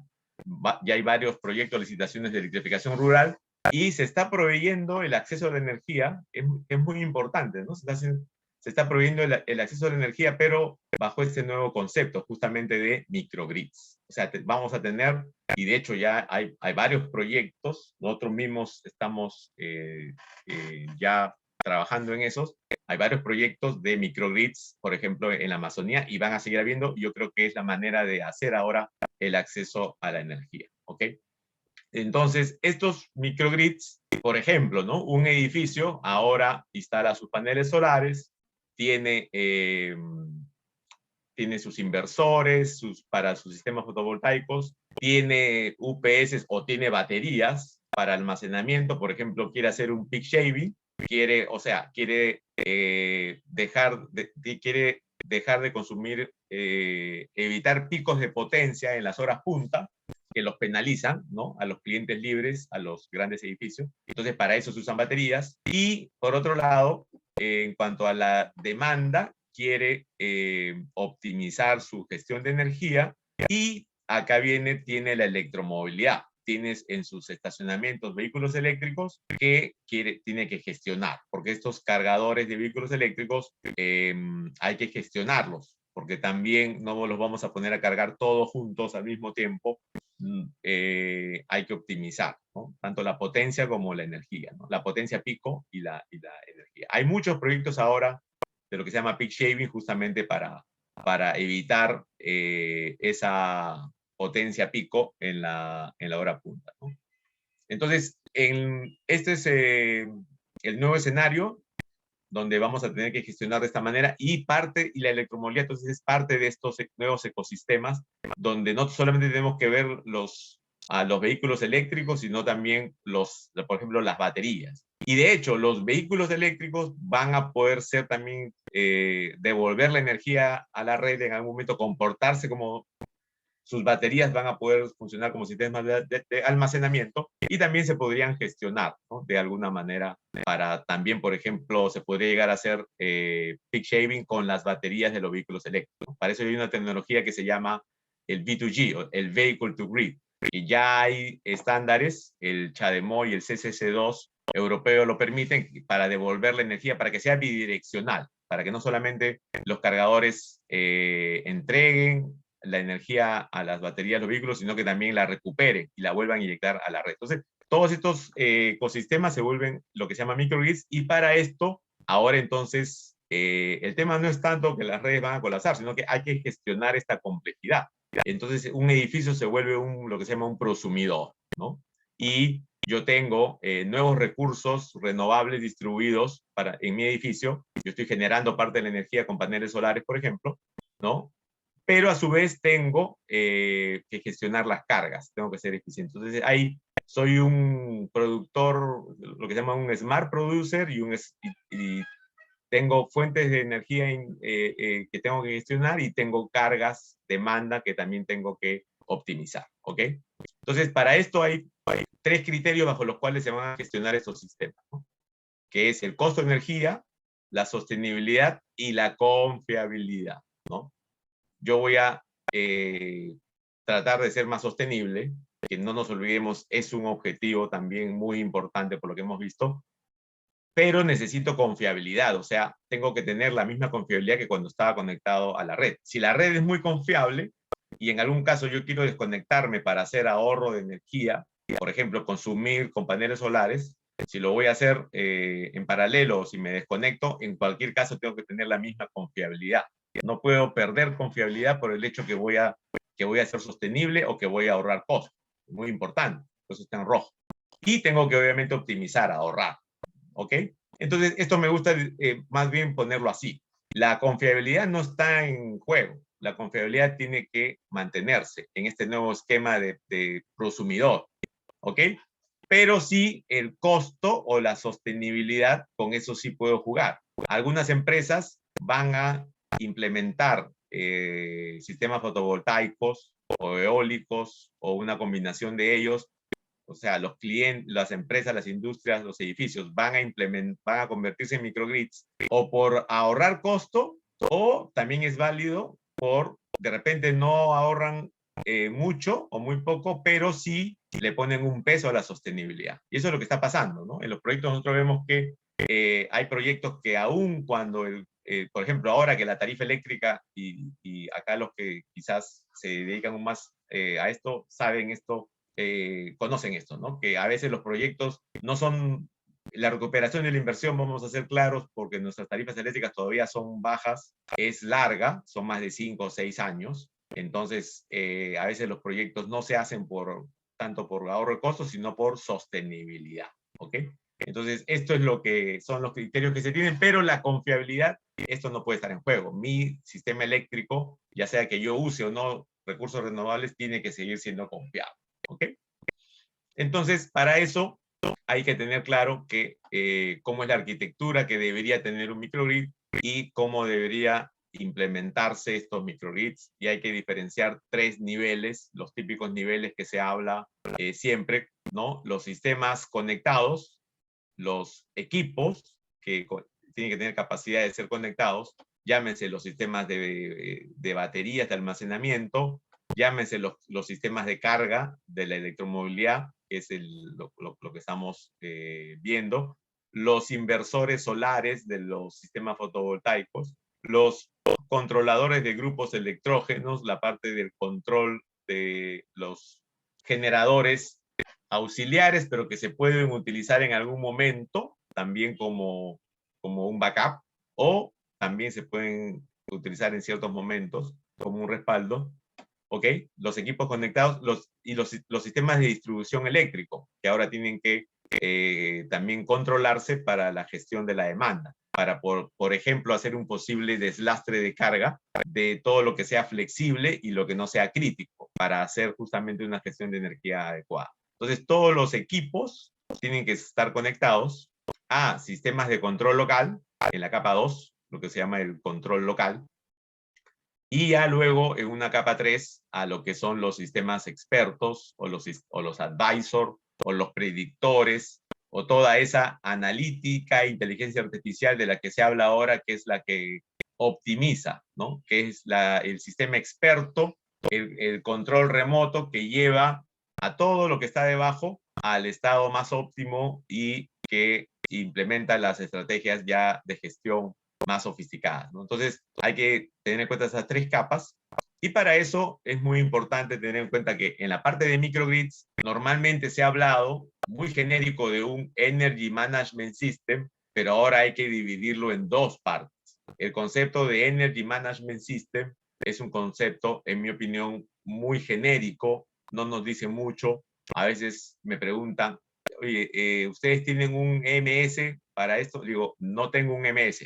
ya hay varios proyectos, licitaciones de electrificación rural, y se está proveyendo el acceso a la energía, es muy importante, ¿no? Se está proveyendo el acceso a la energía, pero bajo este nuevo concepto, justamente de microgrids. O sea, vamos a tener, y de hecho ya hay varios proyectos, nosotros mismos estamos ya trabajando en esos, hay varios proyectos de microgrids, por ejemplo, en la Amazonía, y van a seguir habiendo. Yo creo que es la manera de hacer ahora el acceso a la energía, ¿ok? Entonces, estos microgrids, por ejemplo, ¿no? Un edificio ahora instala sus paneles solares, tiene, tiene sus inversores para sus sistemas fotovoltaicos, tiene UPS o tiene baterías para almacenamiento, por ejemplo, quiere hacer un peak shaving, quiere, o sea, quiere quiere dejar de consumir, evitar picos de potencia en las horas punta, que los penalizan, ¿no? A los clientes libres, a los grandes edificios. Entonces, para eso se usan baterías. Y, por otro lado, en cuanto a la demanda, quiere optimizar su gestión de energía, y acá tiene la electromovilidad. Tienes en sus estacionamientos vehículos eléctricos que tiene que gestionar, porque estos cargadores de vehículos eléctricos hay que gestionarlos, porque también no los vamos a poner a cargar todos juntos al mismo tiempo. Hay que optimizar, ¿no? Tanto la potencia como la energía, ¿no? La potencia pico y la energía. Hay muchos proyectos ahora de lo que se llama peak shaving, justamente para evitar esa potencia pico en la hora punta, ¿no? Entonces, este es el nuevo escenario donde vamos a tener que gestionar de esta manera, y la electromovilidad entonces es parte de estos nuevos ecosistemas, donde no solamente tenemos que ver a los vehículos eléctricos, sino también por ejemplo, las baterías. Y de hecho, los vehículos eléctricos van a poder ser también, devolver la energía a la red en algún momento, comportarse como sus baterías, van a poder funcionar como sistemas de almacenamiento, y también se podrían gestionar, ¿no? De alguna manera, para también, por ejemplo, se podría llegar a hacer peak shaving con las baterías de los vehículos eléctricos. Para eso hay una tecnología que se llama el V2G, el Vehicle to Grid, y ya hay estándares, el CHAdeMO y el CCC2 europeo lo permiten, para devolver la energía, para que sea bidireccional, para que no solamente los cargadores entreguen la energía a las baterías de los vehículos, sino que también la recuperen y la vuelvan a inyectar a la red. Entonces, todos estos ecosistemas se vuelven lo que se llama microgrids, y para esto, ahora entonces, el tema no es tanto que las redes van a colapsar, sino que hay que gestionar esta complejidad. Entonces, un edificio se vuelve lo que se llama un prosumidor, ¿no? Y yo tengo nuevos recursos renovables distribuidos en mi edificio. Yo estoy generando parte de la energía con paneles solares, por ejemplo, ¿no? Pero a su vez tengo que gestionar las cargas, tengo que ser eficiente. Entonces ahí soy un productor, lo que se llama un smart producer, y tengo fuentes de energía que tengo que gestionar, y tengo cargas, demanda, que también tengo que optimizar, ¿ok? Entonces, para esto hay tres criterios bajo los cuales se van a gestionar estos sistemas, ¿no? Que es el costo de energía, la sostenibilidad y la confiabilidad, ¿no? Yo voy a tratar de ser más sostenible, que no nos olvidemos, es un objetivo también muy importante por lo que hemos visto, pero necesito confiabilidad, o sea, tengo que tener la misma confiabilidad que cuando estaba conectado a la red. Si la red es muy confiable, y en algún caso yo quiero desconectarme para hacer ahorro de energía, por ejemplo, consumir con paneles solares, si lo voy a hacer en paralelo, o si me desconecto, en cualquier caso tengo que tener la misma confiabilidad. No puedo perder confiabilidad por el hecho que voy a ser sostenible o que voy a ahorrar costos. Muy importante, eso está en rojo. Y tengo que obviamente optimizar, ahorrar. ¿Ok? Entonces, esto me gusta más bien ponerlo así. La confiabilidad no está en juego. La confiabilidad tiene que mantenerse en este nuevo esquema de prosumidor. ¿Ok? Pero sí el costo o la sostenibilidad, con eso sí puedo jugar. Algunas empresas van a implementar sistemas fotovoltaicos o eólicos, o una combinación de ellos. O sea, los clientes, las empresas, las industrias, los edificios van a convertirse en microgrids, o por ahorrar costo, o también es válido por, de repente no ahorran mucho o muy poco, pero sí le ponen un peso a la sostenibilidad. Y eso es lo que está pasando, ¿no? En los proyectos nosotros vemos que hay proyectos que, aún cuando por ejemplo, ahora que la tarifa eléctrica, y acá los que quizás se dedican más a esto, saben esto, conocen esto, ¿no? Que a veces los proyectos no son, la recuperación de la inversión, vamos a ser claros, porque nuestras tarifas eléctricas todavía son bajas, es larga, son más de 5 o 6 años, entonces a veces los proyectos no se hacen tanto por ahorro de costos, sino por sostenibilidad, ¿ok? Entonces, esto es lo que son los criterios que se tienen, pero la confiabilidad, esto no puede estar en juego. Mi sistema eléctrico, ya sea que yo use o no recursos renovables, tiene que seguir siendo confiable, ¿ok? Entonces, para eso hay que tener claro cómo es la arquitectura que debería tener un microgrid y cómo debería implementarse estos microgrids, y hay que diferenciar 3 niveles, los típicos niveles que se habla siempre, ¿no? Los sistemas conectados, los equipos que tienen que tener capacidad de ser conectados, llámense los sistemas de baterías de almacenamiento, llámense los sistemas de carga de la electromovilidad, que es lo que estamos viendo, los inversores solares de los sistemas fotovoltaicos, los controladores de grupos electrógenos, la parte del control de los generadores auxiliares, pero que se pueden utilizar en algún momento, también como un backup, o también se pueden utilizar en ciertos momentos como un respaldo, ¿ok? Los equipos conectados los sistemas de distribución eléctrico, que ahora tienen que también controlarse para la gestión de la demanda, para, por ejemplo, hacer un posible deslastre de carga de todo lo que sea flexible y lo que no sea crítico, para hacer justamente una gestión de energía adecuada. Entonces, todos los equipos tienen que estar conectados a sistemas de control local, en la capa 2, lo que se llama el control local, y ya luego en una capa 3 a lo que son los sistemas expertos o los advisors o los predictores o toda esa analítica e inteligencia artificial de la que se habla ahora, que es la que optimiza, ¿no? Que es el sistema experto, el control remoto que lleva a todo lo que está debajo al estado más óptimo y que implementa las estrategias ya de gestión más sofisticadas, ¿no? Entonces, hay que tener en cuenta esas 3 capas, y para eso es muy importante tener en cuenta que en la parte de microgrids normalmente se ha hablado muy genérico de un Energy Management System, pero ahora hay que dividirlo en 2 partes. El concepto de Energy Management System es un concepto, en mi opinión, muy genérico, no nos dice mucho. A veces me preguntan, oye, ¿ustedes tienen un MS para esto? Digo, no tengo un MS.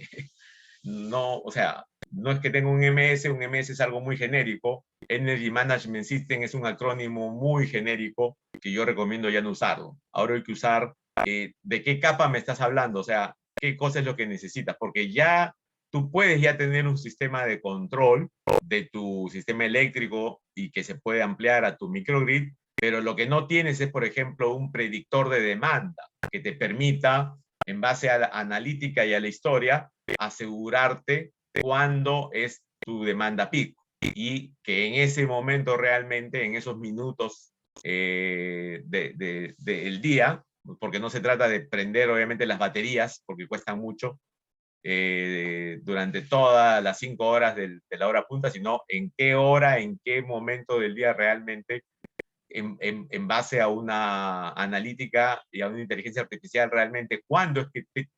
No, o sea, no es que tenga un MS es algo muy genérico. Energy Management System es un acrónimo muy genérico que yo recomiendo ya no usarlo. Ahora hay que usar de qué capa me estás hablando, o sea, qué cosa es lo que necesitas, porque ya tú puedes ya tener un sistema de control de tu sistema eléctrico y que se puede ampliar a tu microgrid, pero lo que no tienes es, por ejemplo, un predictor de demanda que te permita, en base a la analítica y a la historia, asegurarte cuándo es tu demanda pico y que en ese momento realmente, en esos minutos del día, porque no se trata de prender obviamente las baterías, porque cuestan mucho, durante todas las 5 horas de la hora punta, sino en qué hora, en qué momento del día realmente, en base a una analítica y a una inteligencia artificial, realmente cuándo es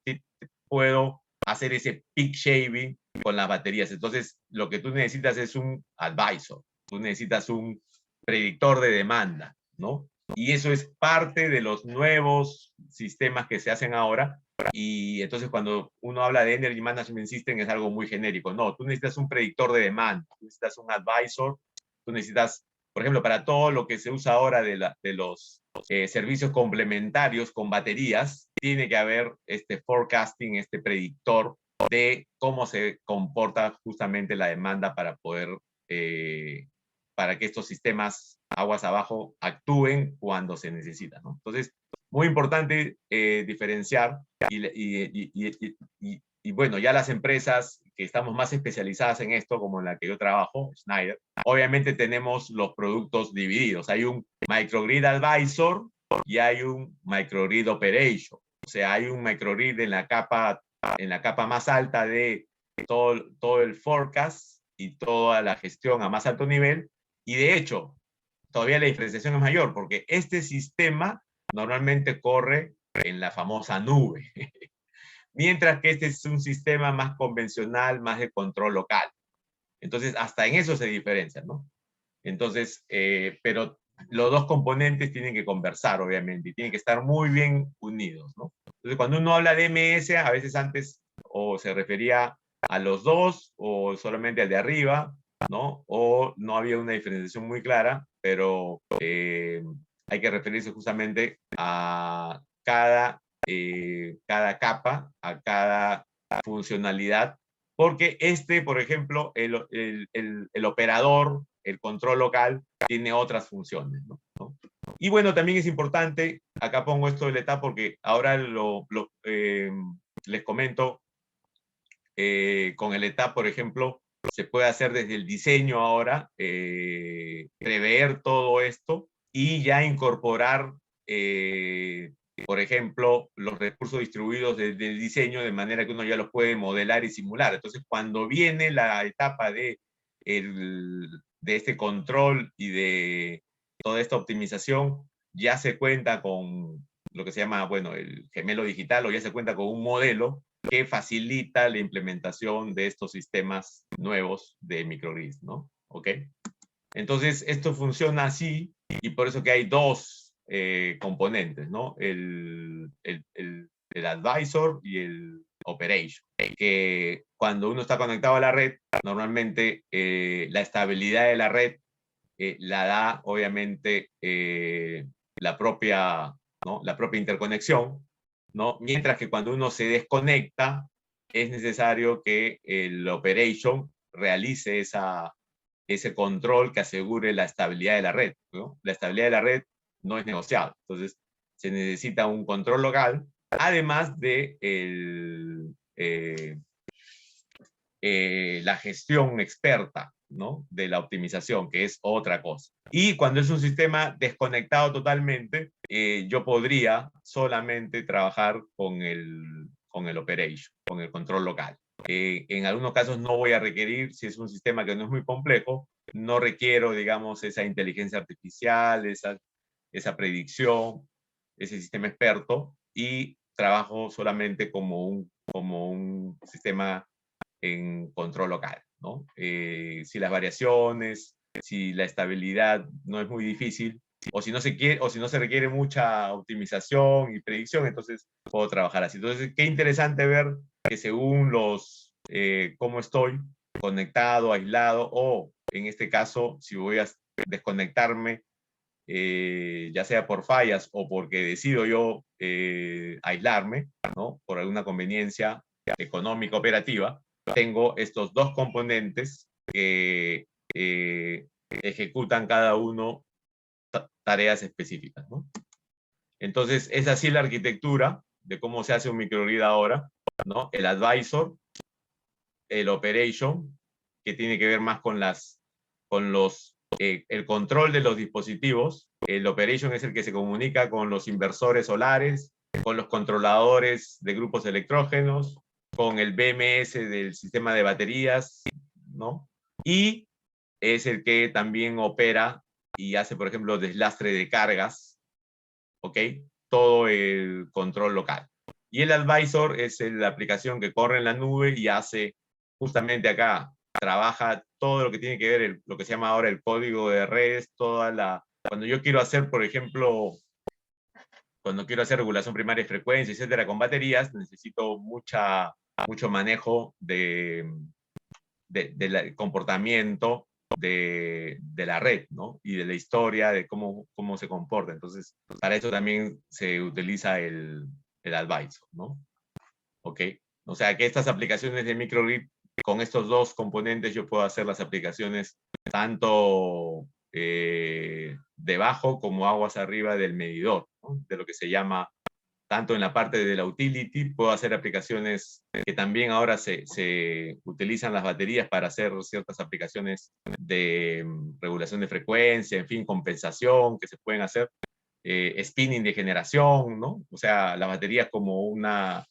que puedo hacer ese peak shaving con las baterías. Entonces, lo que tú necesitas es un advisor, tú necesitas un predictor de demanda, ¿no? Y eso es parte de los nuevos sistemas que se hacen ahora. Y entonces cuando uno habla de Energy Management System es algo muy genérico. No, tú necesitas un predictor de demanda, tú necesitas un advisor, tú necesitas, por ejemplo, para todo lo que se usa ahora de los servicios complementarios con baterías, tiene que haber este forecasting, este predictor de cómo se comporta justamente la demanda para poder, para que estos sistemas aguas abajo actúen cuando se necesita, ¿no? Entonces, muy importante diferenciar y bueno, ya las empresas que estamos más especializadas en esto, como en la que yo trabajo, Schneider, obviamente tenemos los productos divididos. Hay un Microgrid Advisor y hay un Microgrid Operation. O sea, hay un microgrid en la capa más alta de todo el forecast y toda la gestión a más alto nivel. Y de hecho, todavía la diferenciación es mayor, porque este sistema normalmente corre en la famosa nube, mientras que este es un sistema más convencional, más de control local. Entonces, hasta en eso se diferencian, ¿no? Entonces, pero los dos componentes tienen que conversar, obviamente, y tienen que estar muy bien unidos, ¿no? Entonces, cuando uno habla de MS, a veces antes o se refería a los dos, o solamente al de arriba, ¿no? O no había una diferenciación muy clara, pero hay que referirse justamente a cada capa, a cada funcionalidad, porque por ejemplo, el operador, el control local, tiene otras funciones, ¿no? Y bueno, también es importante, acá pongo esto del ETAP porque ahora les comento, con el ETAP, por ejemplo, se puede hacer desde el diseño ahora, prever todo esto y ya incorporar, por ejemplo, los recursos distribuidos desde el diseño, de manera que uno ya los puede modelar y simular. Entonces, cuando viene la etapa de este control y de toda esta optimización, ya se cuenta con lo que se llama, bueno, el gemelo digital, o ya se cuenta con un modelo que facilita la implementación de estos sistemas nuevos de microgrids, ¿no? ¿Ok? Entonces, esto funciona así, y por eso que hay dos componentes, ¿no? El advisor y el operation, que cuando uno está conectado a la red, normalmente la estabilidad de la red la da, obviamente, la propia, ¿no? La propia interconexión, ¿no? Mientras que cuando uno se desconecta, es necesario que el operation realice ese control que asegure la estabilidad de la red, ¿no? La estabilidad de la red no es negociable. Entonces, se necesita un control local, además de la gestión experta, ¿no? De la optimización, que es otra cosa. Y cuando es un sistema desconectado totalmente, yo podría solamente trabajar con el operation, con el control local. En algunos casos no voy a requerir, si es un sistema que no es muy complejo, no requiero, digamos, esa inteligencia artificial, esa predicción, ese sistema experto, y trabajo solamente como un sistema en control local, ¿no? Si las variaciones, si la estabilidad no es muy difícil, o si no se quiere, o si no se requiere mucha optimización y predicción, entonces puedo trabajar así. Entonces, qué interesante ver que según cómo estoy conectado, aislado, o en este caso, si voy a desconectarme, ya sea por fallas o porque decido yo aislarme, ¿no? Por alguna conveniencia económica operativa, tengo estos dos componentes que ejecutan cada uno tareas específicas, ¿no? Entonces, es así la arquitectura de cómo se hace un microgrid ahora, ¿no? El advisor, el operation, que tiene que ver más con el control de los dispositivos. El operation es el que se comunica con los inversores solares, con los controladores de grupos electrógenos, con el BMS del sistema de baterías, ¿no? Y es el que también opera y hace, por ejemplo, deslastre de cargas, ¿ok? Todo el control local. Y el advisor es la aplicación que corre en la nube y hace justamente acá, trabaja todo lo que tiene que ver, lo que se llama ahora el código de redes, cuando yo quiero hacer, por ejemplo, cuando quiero hacer regulación primaria de frecuencia, etcétera, con baterías, necesito mucho manejo del comportamiento de la red, ¿no? Y de la historia, de cómo se comporta. Entonces, para eso también se utiliza el advisor, ¿no? ¿Ok? O sea, que estas aplicaciones de microgrid, con estos dos componentes, yo puedo hacer las aplicaciones tanto debajo como aguas arriba del medidor, ¿no? De lo que se llama, tanto en la parte de la utility, puedo hacer aplicaciones que también ahora se utilizan las baterías para hacer ciertas aplicaciones de regulación de frecuencia, en fin, compensación, que se pueden hacer, spinning de generación, ¿no? O sea, las baterías como una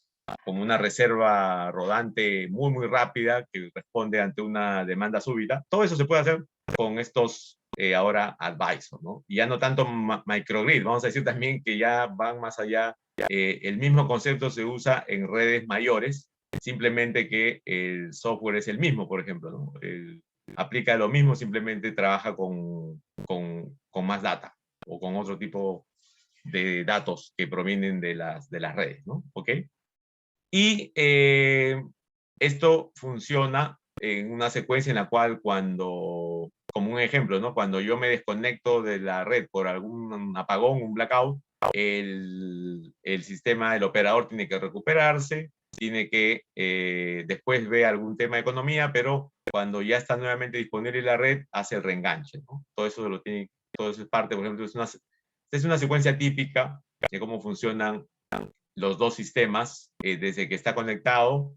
reserva rodante muy, muy rápida que responde ante una demanda súbita. Todo eso se puede hacer con estos ahora advisor, ¿no? Y ya no tanto microgrid, vamos a decir también que ya van más allá. El mismo concepto se usa en redes mayores, simplemente que el software es el mismo, por ejemplo, ¿no? Aplica lo mismo, simplemente trabaja con más data o con otro tipo de datos que provienen de las redes, ¿no? ¿Ok? Y esto funciona en una secuencia en la cual cuando, como un ejemplo, ¿no? Cuando yo me desconecto de la red por algún apagón, un blackout, el sistema, el operador tiene que recuperarse, tiene que después ver algún tema de economía, pero cuando ya está nuevamente disponible la red, hace el reenganche, ¿no? Todo eso lo tiene, todo eso es parte, por ejemplo, es una secuencia típica de cómo funcionan los dos sistemas. Desde que está conectado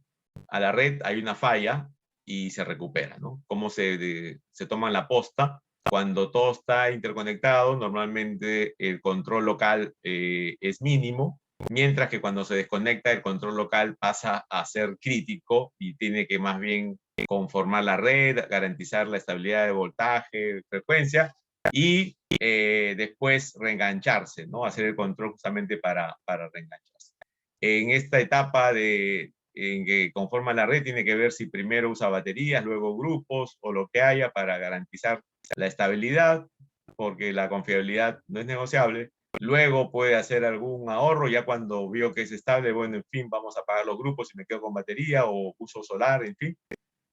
a la red hay una falla y se recupera, ¿no? Cómo se toma la posta. Cuando todo está interconectado, normalmente el control local es mínimo, mientras que cuando se desconecta, el control local pasa a ser crítico y tiene que más bien conformar la red, garantizar la estabilidad de voltaje, frecuencia, y después reengancharse, ¿no? Hacer el control justamente para reengancharse. En esta etapa en que conforma la red, tiene que ver si primero usa baterías, luego grupos o lo que haya para garantizar la estabilidad, porque la confiabilidad no es negociable. Luego puede hacer algún ahorro, ya cuando vio que es estable, bueno, en fin, vamos a apagar los grupos y me quedo con batería o uso solar, en fin,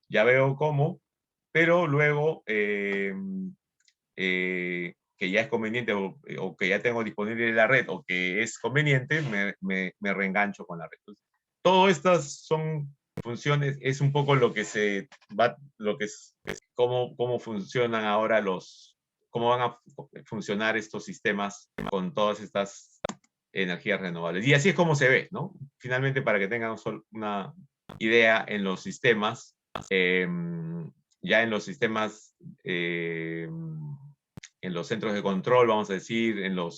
ya veo cómo. Pero luego, que ya es conveniente o que ya tengo disponible la red o que es conveniente, me reengancho con la red. Entonces, todas estas son funciones, es un poco lo que se va, lo que es cómo funcionan ahora cómo van a funcionar estos sistemas con todas estas energías renovables. Y así es como se ve, ¿no? Finalmente, para que tengan una idea, en los sistemas, ya en los sistemas, en los centros de control, vamos a decir, en lo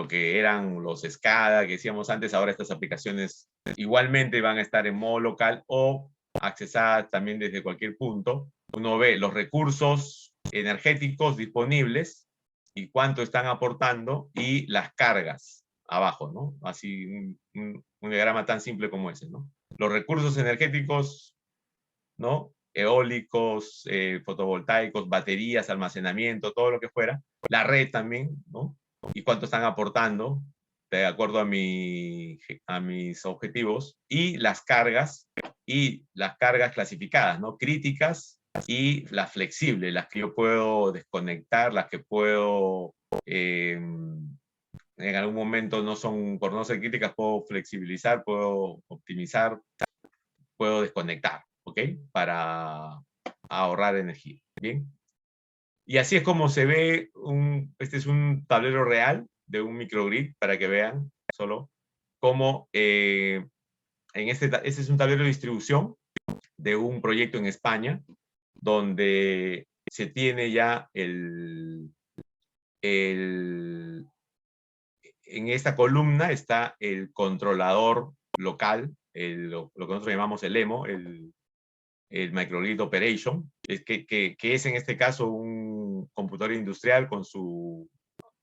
que eran los SCADA que decíamos antes, ahora estas aplicaciones igualmente van a estar en modo local o accesadas también desde cualquier punto. Uno ve los recursos energéticos disponibles y cuánto están aportando y las cargas abajo, ¿no? Así un diagrama tan simple como ese, ¿no? Los recursos energéticos, ¿no? Eólicos, fotovoltaicos, baterías, almacenamiento, todo lo que fuera. La red también, ¿no? Y cuánto están aportando de acuerdo a mis objetivos. Y las cargas clasificadas, ¿no? Críticas y las flexibles, las que yo puedo desconectar, las que puedo... en algún momento no son, por no ser críticas, puedo flexibilizar, puedo optimizar, puedo desconectar, ¿ok? Para ahorrar energía, ¿bien? Y así es como se ve, este es un tablero real de un microgrid, para que vean solo cómo este es un tablero de distribución de un proyecto en España, donde se tiene ya en esta columna está el controlador local, lo que nosotros llamamos el EMO, el Microgrid Operation, que es en este caso un computador industrial con su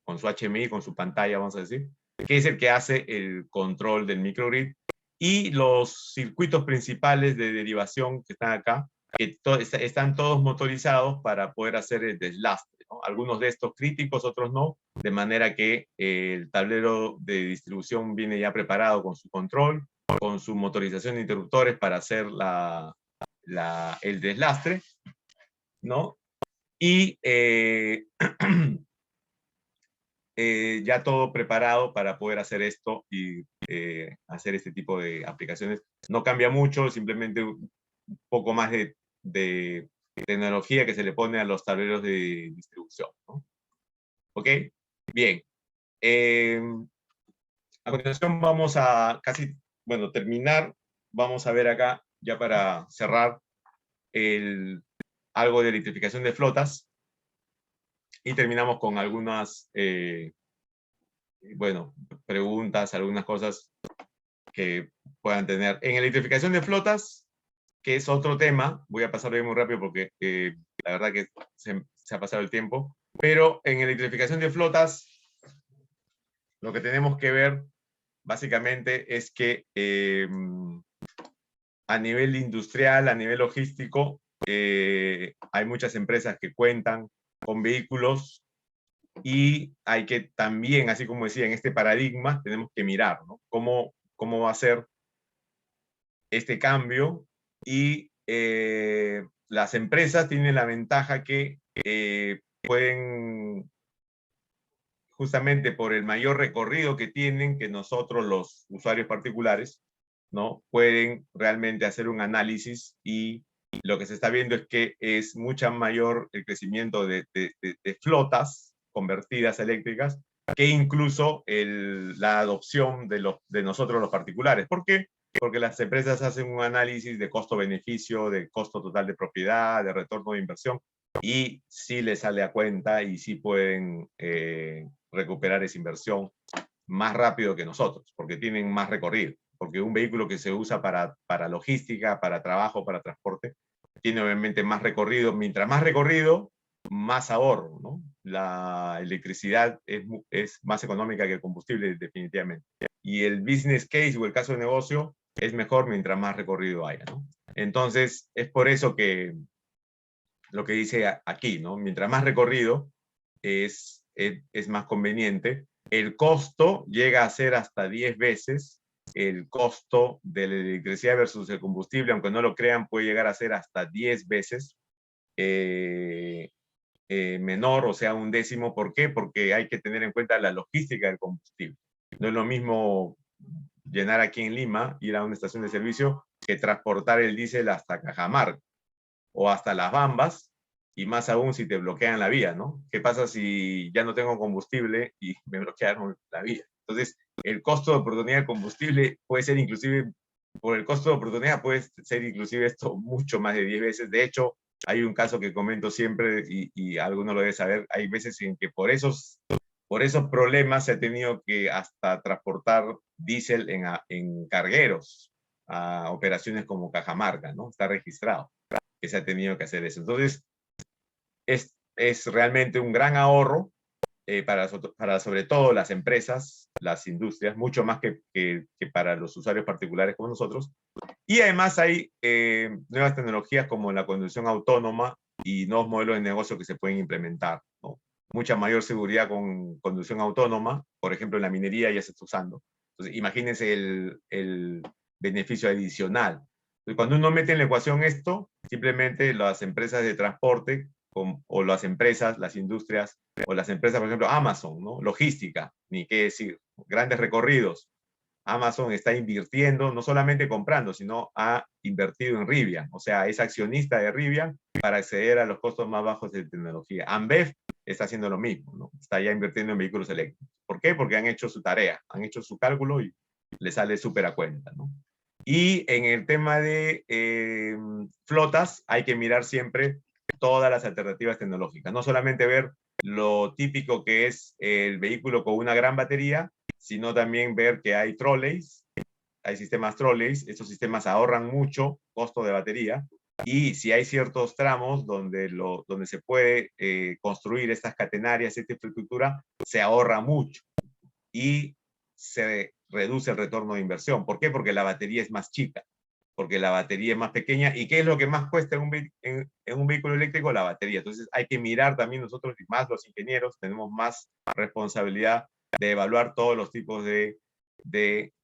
HMI, con su pantalla, vamos a decir, que es el que hace el control del microgrid, y los circuitos principales de derivación que están acá, que están todos motorizados para poder hacer el deslastre, ¿no? Algunos de estos críticos, otros no, de manera que el tablero de distribución viene ya preparado con su control, con su motorización de interruptores para hacer el deslastre, ¿no? Y ya todo preparado para poder hacer esto y hacer este tipo de aplicaciones. No cambia mucho, simplemente un poco más de tecnología que se le pone a los tableros de distribución, ¿no? ¿Ok? Bien. A continuación vamos a terminar. Vamos a ver acá, ya para cerrar, algo de electrificación de flotas, y terminamos con algunas preguntas, algunas cosas que puedan tener. En electrificación de flotas, que es otro tema, voy a pasar muy rápido porque la verdad que se ha pasado el tiempo, pero en electrificación de flotas, lo que tenemos que ver básicamente es que a nivel industrial, a nivel logístico, hay muchas empresas que cuentan con vehículos y hay que también, así como decía, en este paradigma tenemos que mirar, ¿no? ¿Cómo va a ser este cambio? Y las empresas tienen la ventaja que pueden, justamente por el mayor recorrido que tienen que nosotros los usuarios particulares, ¿no? Pueden realmente hacer un análisis y lo que se está viendo es que es mucho mayor el crecimiento de flotas convertidas eléctricas que incluso la adopción de nosotros los particulares. ¿Por qué? Porque las empresas hacen un análisis de costo-beneficio, de costo total de propiedad, de retorno de inversión, y sí les sale a cuenta y sí pueden recuperar esa inversión más rápido que nosotros, porque tienen más recorrido. Porque un vehículo que se usa para logística, para trabajo, para transporte, tiene obviamente más recorrido. Mientras más recorrido, más ahorro, ¿no? La electricidad es más económica que el combustible, definitivamente. Y el business case o el caso de negocio es mejor mientras más recorrido haya, ¿no? Entonces, es por eso que lo que dice aquí, ¿no? Mientras más recorrido es más conveniente. El costo llega a ser hasta 10 veces el costo de la electricidad versus el combustible, aunque no lo crean, puede llegar a ser hasta 10 veces menor, o sea, un décimo. ¿Por qué? Porque hay que tener en cuenta la logística del combustible. No es lo mismo llenar aquí en Lima, ir a una estación de servicio, que transportar el diésel hasta Cajamarca o hasta Las Bambas, y más aún si te bloquean la vía, ¿no? ¿Qué pasa si ya no tengo combustible y me bloquearon la vía? Entonces, el costo de oportunidad de combustible puede ser inclusive, por el costo de oportunidad puede ser inclusive esto mucho más de 10 veces. De hecho, hay un caso que comento siempre y alguno lo debe saber, hay veces en que por esos problemas se ha tenido que hasta transportar diésel en cargueros a operaciones como Cajamarca, ¿no? Está registrado que se ha tenido que hacer eso. Entonces, es realmente un gran ahorro para sobre todo las empresas, las industrias, mucho más que para los usuarios particulares como nosotros. Y además hay nuevas tecnologías como la conducción autónoma y nuevos modelos de negocio que se pueden implementar, ¿no? Mucha mayor seguridad con conducción autónoma, por ejemplo, en la minería ya se está usando. Entonces, imagínense el beneficio adicional. Entonces, cuando uno mete en la ecuación esto, simplemente las empresas de transporte o las empresas, las industrias, o las empresas, por ejemplo, Amazon, ¿no? Logística, ni qué decir, grandes recorridos. Amazon está invirtiendo, no solamente comprando, sino ha invertido en Rivian, o sea, es accionista de Rivian para acceder a los costos más bajos de tecnología. Ambev está haciendo lo mismo, ¿no? Está ya invirtiendo en vehículos eléctricos. ¿Por qué? Porque han hecho su tarea, han hecho su cálculo y le sale súper a cuenta, ¿no? Y en el tema de flotas, hay que mirar siempre todas las alternativas tecnológicas, no solamente ver lo típico que es el vehículo con una gran batería, sino también ver que hay trolleys, hay sistemas trolleys, estos sistemas ahorran mucho costo de batería, y si hay ciertos tramos donde se puede construir estas catenarias, esta infraestructura, se ahorra mucho y se reduce el retorno de inversión. ¿Por qué? Porque la batería es más chica, porque la batería es más pequeña. ¿Y qué es lo que más cuesta en un vehículo eléctrico? La batería. Entonces hay que mirar también nosotros, y más los ingenieros, tenemos más responsabilidad de evaluar todos los tipos de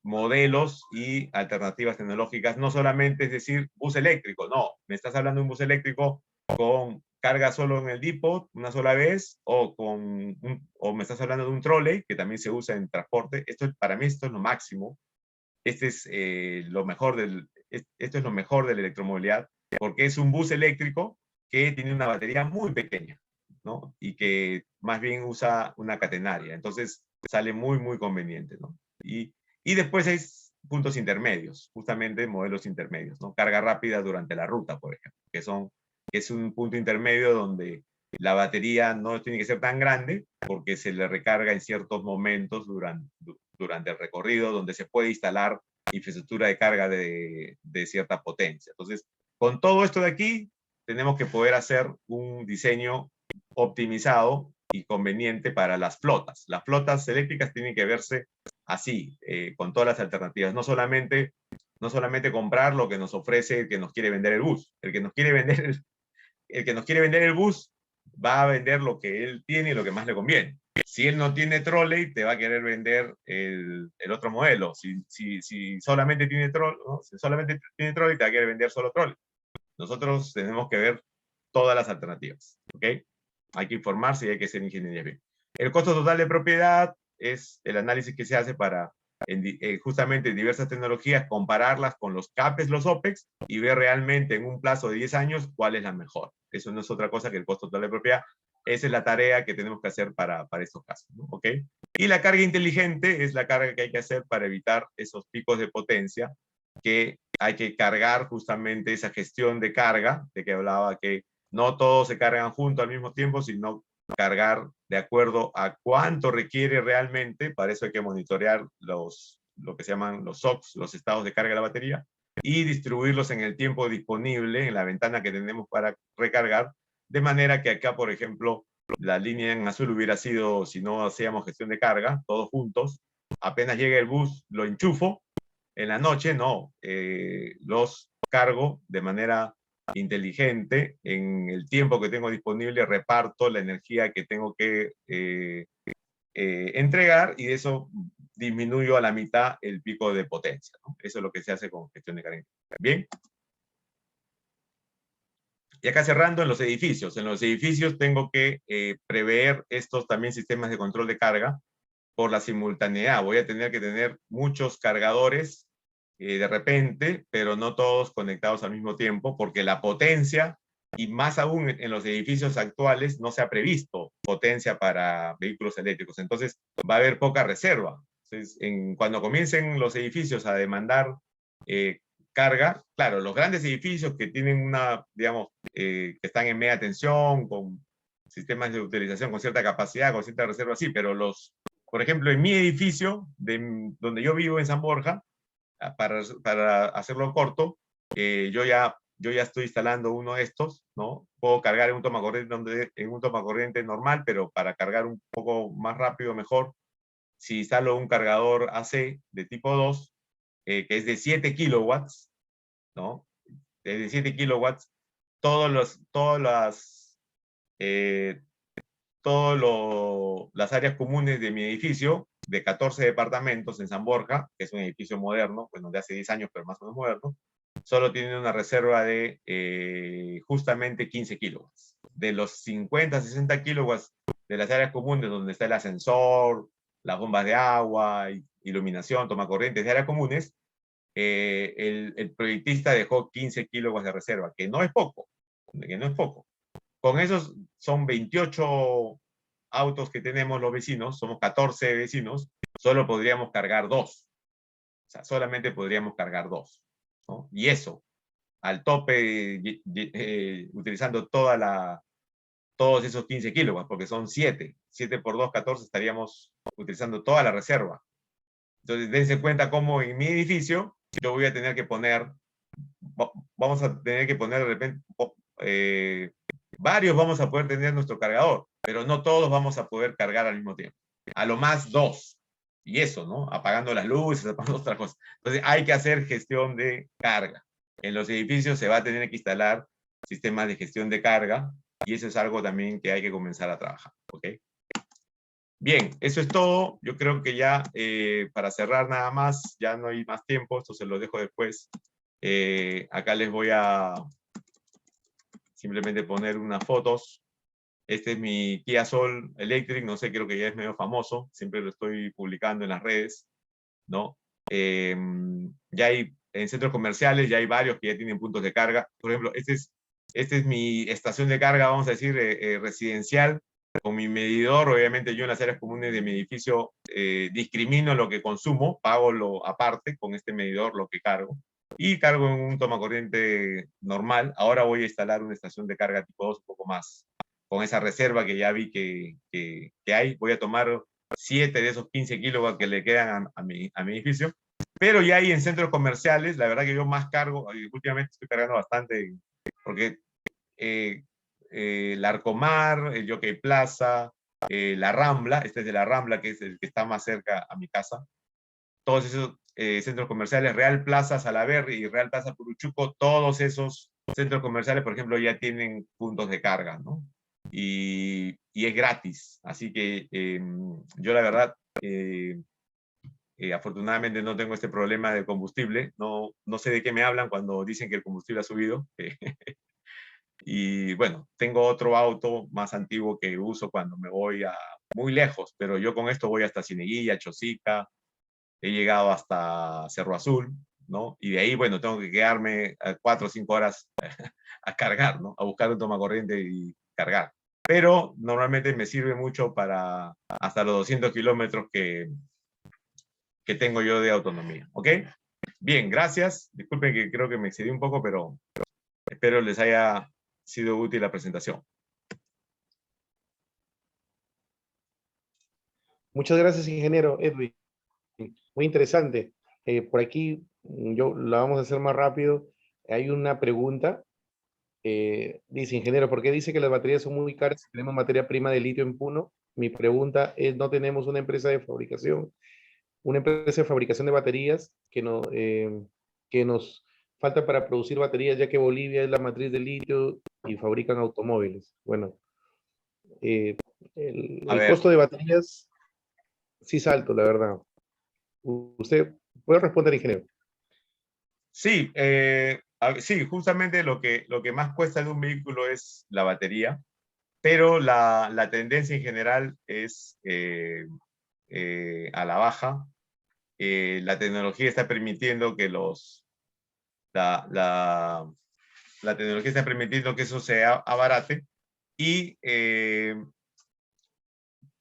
modelos y alternativas tecnológicas. No solamente es decir, bus eléctrico, no. Me estás hablando de un bus eléctrico con carga solo en el depot una sola vez, o me estás hablando de un trolley que también se usa en transporte. Para mí esto es lo máximo. Esto es lo mejor de la electromovilidad, porque es un bus eléctrico que tiene una batería muy pequeña, ¿no? Y que más bien usa una catenaria. Entonces sale muy, muy conveniente, ¿no? Y después hay puntos intermedios, justamente modelos intermedios, ¿no? Carga rápida durante la ruta, por ejemplo, que es un punto intermedio donde la batería no tiene que ser tan grande porque se le recarga en ciertos momentos durante el recorrido, donde se puede instalar infraestructura de carga de cierta potencia. Entonces, con todo esto de aquí, tenemos que poder hacer un diseño optimizado y conveniente para las flotas. Las flotas eléctricas tienen que verse así, con todas las alternativas. No solamente comprar lo que nos ofrece el que nos quiere vender el bus. El que nos quiere vender el bus va a vender lo que él tiene y lo que más le conviene. Si él no tiene trolley, te va a querer vender el otro modelo. Si solamente tiene trolley, ¿no? Si solamente tiene trolley, te va a querer vender solo trolley. Nosotros tenemos que ver todas las alternativas, ¿ok? Hay que informarse y hay que hacer ingeniería bien. El costo total de propiedad es el análisis que se hace para, justamente en diversas tecnologías, compararlas con los CAPEX, los OPEX, y ver realmente en un plazo de 10 años cuál es la mejor. Eso no es otra cosa que el costo total de propiedad. Esa es la tarea que tenemos que hacer para estos casos, ¿no? ¿Ok? Y la carga inteligente es la carga que hay que hacer para evitar esos picos de potencia que hay que cargar, justamente esa gestión de carga, de que hablaba, que no todos se cargan juntos al mismo tiempo, sino cargar de acuerdo a cuánto requiere realmente. Para eso hay que monitorear lo que se llaman los SOCs, los estados de carga de la batería, y distribuirlos en el tiempo disponible, en la ventana que tenemos para recargar, de manera que acá, por ejemplo, la línea en azul hubiera sido, si no hacíamos gestión de carga, todos juntos, apenas llega el bus, lo enchufo. En la noche, no, los cargo de manera inteligente. En el tiempo que tengo disponible reparto la energía que tengo que entregar, y de eso disminuyo a la mitad el pico de potencia, ¿no? Eso es lo que se hace con gestión de carga. Bien. Y acá cerrando, en los edificios. En los edificios tengo que prever estos también sistemas de control de carga por la simultaneidad. Voy a tener que tener muchos cargadores de repente, pero no todos conectados al mismo tiempo, porque la potencia, y más aún en los edificios actuales, no se ha previsto potencia para vehículos eléctricos. Entonces va a haber poca reserva. Entonces, cuando comiencen los edificios a demandar carga, claro, los grandes edificios que tienen una, digamos, que están en media tensión, con sistemas de utilización con cierta capacidad, con cierta reserva, sí, pero por ejemplo, en mi edificio, donde yo vivo en San Borja, para hacerlo corto, yo ya estoy instalando uno de estos, ¿no? Puedo cargar en un tomacorriente normal, pero para cargar un poco más rápido, mejor, si instalo un cargador AC de tipo 2, que es de 7 kilowatts, ¿no? Es de 7 kilowatts, eh, las áreas comunes de mi edificio, de 14 departamentos en San Borja, que es un edificio moderno, bueno, de hace 10 años, pero más o menos moderno, solo tienen una reserva de justamente 15 kilowatts. De los 50, 60 kilowatts de las áreas comunes, donde está el ascensor, las bombas de agua, iluminación, toma corrientes de áreas comunes, el proyectista dejó 15 kilowatts de reserva, que no es poco, que no es poco. Con esos son 28 autos que tenemos los vecinos, somos 14 vecinos, solo podríamos cargar 2. O sea, solamente podríamos cargar 2, ¿no? Y eso, al tope, utilizando todos esos 15 kilowatts, porque son 7. 7 por 2, 14, estaríamos utilizando toda la reserva. Entonces, dense cuenta cómo en mi edificio yo voy a tener que poner, vamos a tener que poner de repente, varios vamos a poder tener nuestro cargador, pero no todos vamos a poder cargar al mismo tiempo. A lo más 2. Y eso, ¿no? Apagando las luces, apagando otras cosas. Entonces hay que hacer gestión de carga. En los edificios se va a tener que instalar sistemas de gestión de carga, y eso es algo también que hay que comenzar a trabajar, ¿ok? Bien, eso es todo. Yo creo que ya para cerrar nada más, ya no hay más tiempo, esto se lo dejo después. Acá les voy a simplemente poner unas fotos. Este es mi Kia Soul Electric, no sé, creo que ya es medio famoso, siempre lo estoy publicando en las redes, ¿no? Ya hay, en centros comerciales, ya hay varios que ya tienen puntos de carga. Por ejemplo, este es mi estación de carga, vamos a decir, residencial, con mi medidor. Obviamente yo en las áreas comunes de mi edificio discrimino lo que consumo, pago lo aparte, con este medidor lo que cargo, y cargo en un tomacorriente normal. Ahora voy a instalar una estación de carga tipo 2, un poco más, con esa reserva que ya vi que hay. Voy a tomar 7 de esos 15 kilowatts que le quedan a mi edificio. Pero ya hay en centros comerciales, la verdad que yo más cargo, últimamente estoy cargando bastante, porque Larcomar, el Jockey Plaza, la Rambla, este es de la Rambla, que es el que está más cerca a mi casa. Todos esos centros comerciales, Real Plaza Salaberry y Real Plaza Puruchuco, todos esos centros comerciales, por ejemplo, ya tienen puntos de carga, ¿no? Y es gratis. Así que yo la verdad, afortunadamente no tengo este problema de combustible. No sé de qué me hablan cuando dicen que el combustible ha subido. Y bueno, tengo otro auto más antiguo que uso cuando me voy a muy lejos, pero yo con esto voy hasta Cieneguilla, Chosica, he llegado hasta Cerro Azul, ¿no? Y de ahí, bueno, tengo que quedarme 4 o 5 horas a cargar, ¿no? A buscar un tomacorriente y cargar. Pero normalmente me sirve mucho para hasta los 200 kilómetros que tengo yo de autonomía, ¿ok? Bien, gracias. Disculpen que creo que me excedí un poco, pero espero les haya sido útil la presentación. Muchas gracias, ingeniero Edwin. Muy interesante. Por aquí, yo la vamos a hacer más rápido. Hay una pregunta. Dice, ingeniero, ¿por qué dice que las baterías son muy caras si tenemos materia prima de litio en Puno? Mi pregunta es, ¿no tenemos una empresa de fabricación de baterías que nos falta para producir baterías, ya que Bolivia es la matriz de litio y fabrican automóviles? Bueno, eh, A el ver, costo de baterías sí es alto, la verdad. Usted puede responder, ingeniero. sí, sí, justamente lo que más cuesta de un vehículo es la batería, pero la tendencia en general es a la baja. La tecnología está permitiendo que la, la, la tecnología está permitiendo que eso se abarate y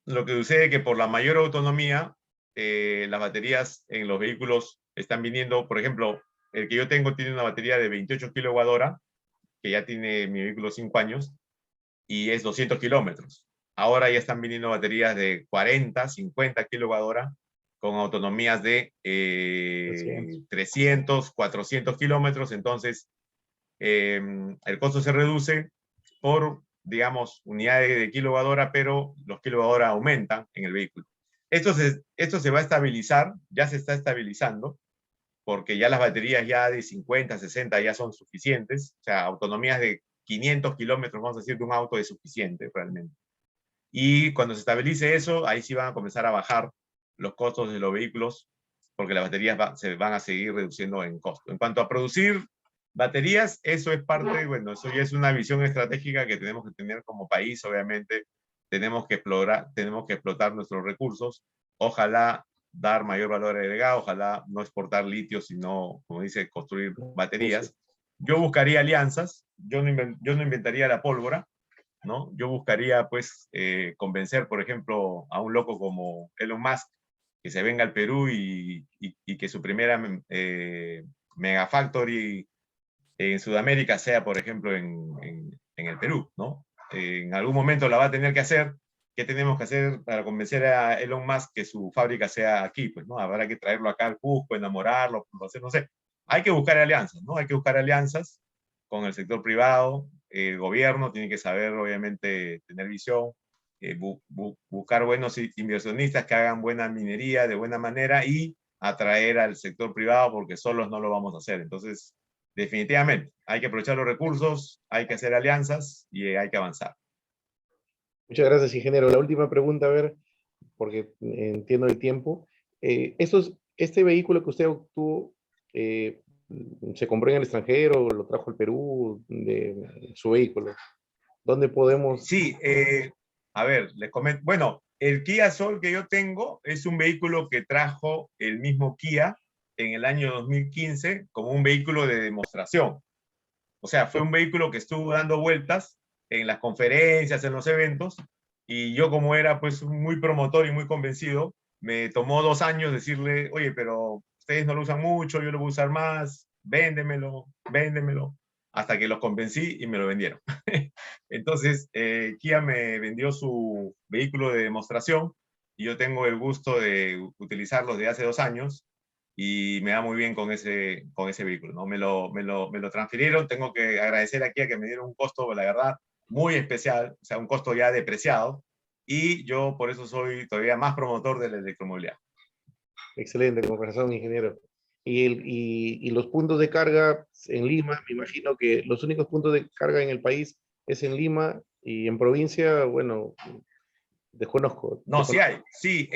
lo que sucede es que por la mayor autonomía, las baterías en los vehículos están viniendo, por ejemplo, el que yo tengo tiene una batería de 28 kWh, que ya tiene mi vehículo 5 años, y es 200 kilómetros. Ahora ya están viniendo baterías de 40, 50 kWh con autonomías de 300, 400 kilómetros. Entonces, el costo se reduce por, digamos, unidades de kWh, pero los kWh aumentan en el vehículo. Esto se va a estabilizar, ya se está estabilizando, porque ya las baterías ya de 50, 60 ya son suficientes, o sea, autonomías de 500 kilómetros, vamos a decir, de un auto es suficiente realmente. Y cuando se estabilice eso, ahí sí van a comenzar a bajar los costos de los vehículos, porque las baterías se van a seguir reduciendo en costo. En cuanto a producir baterías, eso es parte, bueno, eso ya es una visión estratégica que tenemos que tener como país, obviamente. Tenemos que explotar nuestros recursos. Ojalá dar mayor valor agregado, ojalá no exportar litio, sino, como dice, construir baterías. Yo buscaría alianzas, yo no inventaría la pólvora, ¿no? Yo buscaría, pues, convencer, por ejemplo, a un loco como Elon Musk, que se venga al Perú y que su primera megafactory en Sudamérica sea, por ejemplo, en el Perú, ¿no? En algún momento la va a tener que hacer. ¿Qué tenemos que hacer para convencer a Elon Musk que su fábrica sea aquí? Pues, ¿no? Habrá que traerlo acá al Cusco, enamorarlo, no sé. Hay que buscar alianzas, ¿no? Hay que buscar alianzas con el sector privado. El gobierno tiene que saber, obviamente, tener visión, buscar buenos inversionistas que hagan buena minería de buena manera y atraer al sector privado, porque solos no lo vamos a hacer. Entonces, definitivamente, hay que aprovechar los recursos, hay que hacer alianzas y hay que avanzar. Muchas gracias, ingeniero. La última pregunta, a ver, porque entiendo el tiempo. Este vehículo que usted obtuvo, ¿se compró en el extranjero o lo trajo al Perú de su vehículo? ¿Dónde podemos? Sí, a ver, les comento. Bueno, el Kia Soul que yo tengo es un vehículo que trajo el mismo Kia en el año 2015 como un vehículo de demostración. O sea, fue un vehículo que estuvo dando vueltas en las conferencias, en los eventos, y yo como era pues muy promotor y muy convencido, me tomó 2 años decirle, oye, pero ustedes no lo usan mucho, yo lo voy a usar más, véndemelo, véndemelo, hasta que los convencí y me lo vendieron. Entonces, Kia me vendió su vehículo de demostración y yo tengo el gusto de utilizarlo desde hace 2 años y me va muy bien con ese vehículo, ¿no? Me lo transfirieron, tengo que agradecer aquí a que me dieron un costo, la verdad, muy especial, o sea, un costo ya depreciado, y yo por eso soy todavía más promotor de la electromovilidad. Excelente, con razón, ingeniero. Y los puntos de carga en Lima, me imagino que los únicos puntos de carga en el país es en Lima y en provincia, bueno, desconozco. No, sí hay, sí,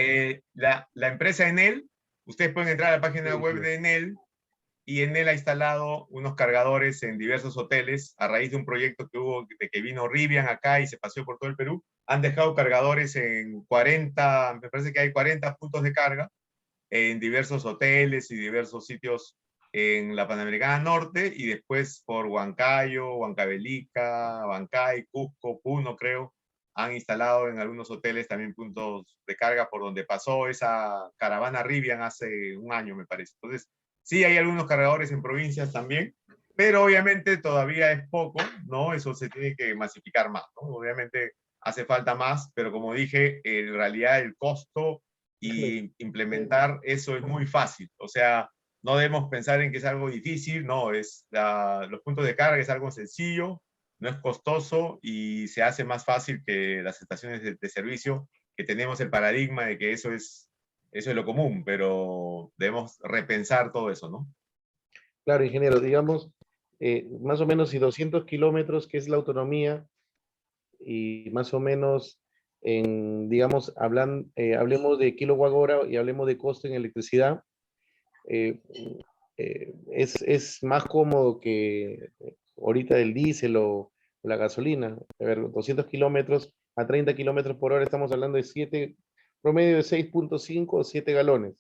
la empresa Enel, ustedes pueden entrar a la página web de Enel, y Enel ha instalado unos cargadores en diversos hoteles a raíz de un proyecto que hubo, de que vino Rivian acá y se paseó por todo el Perú. Han dejado cargadores en 40, me parece que hay 40 puntos de carga en diversos hoteles y diversos sitios en la Panamericana Norte, y después por Huancayo, Huancavelica, Bancay, Cusco, Puno, creo, han instalado en algunos hoteles también puntos de carga por donde pasó esa caravana Rivian hace un año, me parece. Entonces, sí hay algunos cargadores en provincias también, pero obviamente todavía es poco, ¿no? Eso se tiene que masificar más, ¿no? Obviamente hace falta más, pero como dije, en realidad el costo y implementar eso es muy fácil. O sea, no debemos pensar en que es algo difícil, no, los puntos de carga es algo sencillo, no es costoso y se hace más fácil que las estaciones de servicio, que tenemos el paradigma de que eso es lo común, pero debemos repensar todo eso, ¿no? Claro, ingeniero, digamos, más o menos si 200 kilómetros, que es la autonomía, y más o menos, digamos, hablemos de kilowatt hora y hablemos de costo en electricidad, eh, es más cómodo que ahorita el diésel o la gasolina. A ver, 200 kilómetros a 30 kilómetros por hora, estamos hablando de 7, promedio de 6,5 o 7 galones.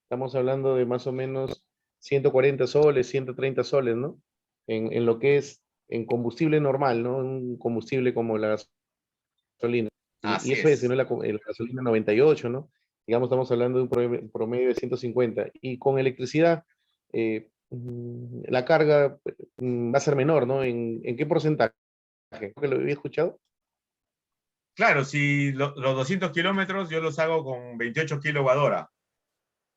Estamos hablando de más o menos 140 soles, 130 soles, ¿no? En lo que es en combustible normal, ¿no? Un combustible como la gasolina. Y Así eso es, si no es. es la gasolina 98, ¿no? Digamos, estamos hablando de un promedio de 150. Y con electricidad, la carga va a ser menor, ¿no? ¿En qué porcentaje? Creo que lo había escuchado. Claro, si los 200 kilómetros yo los hago con 28 kilowatt hora,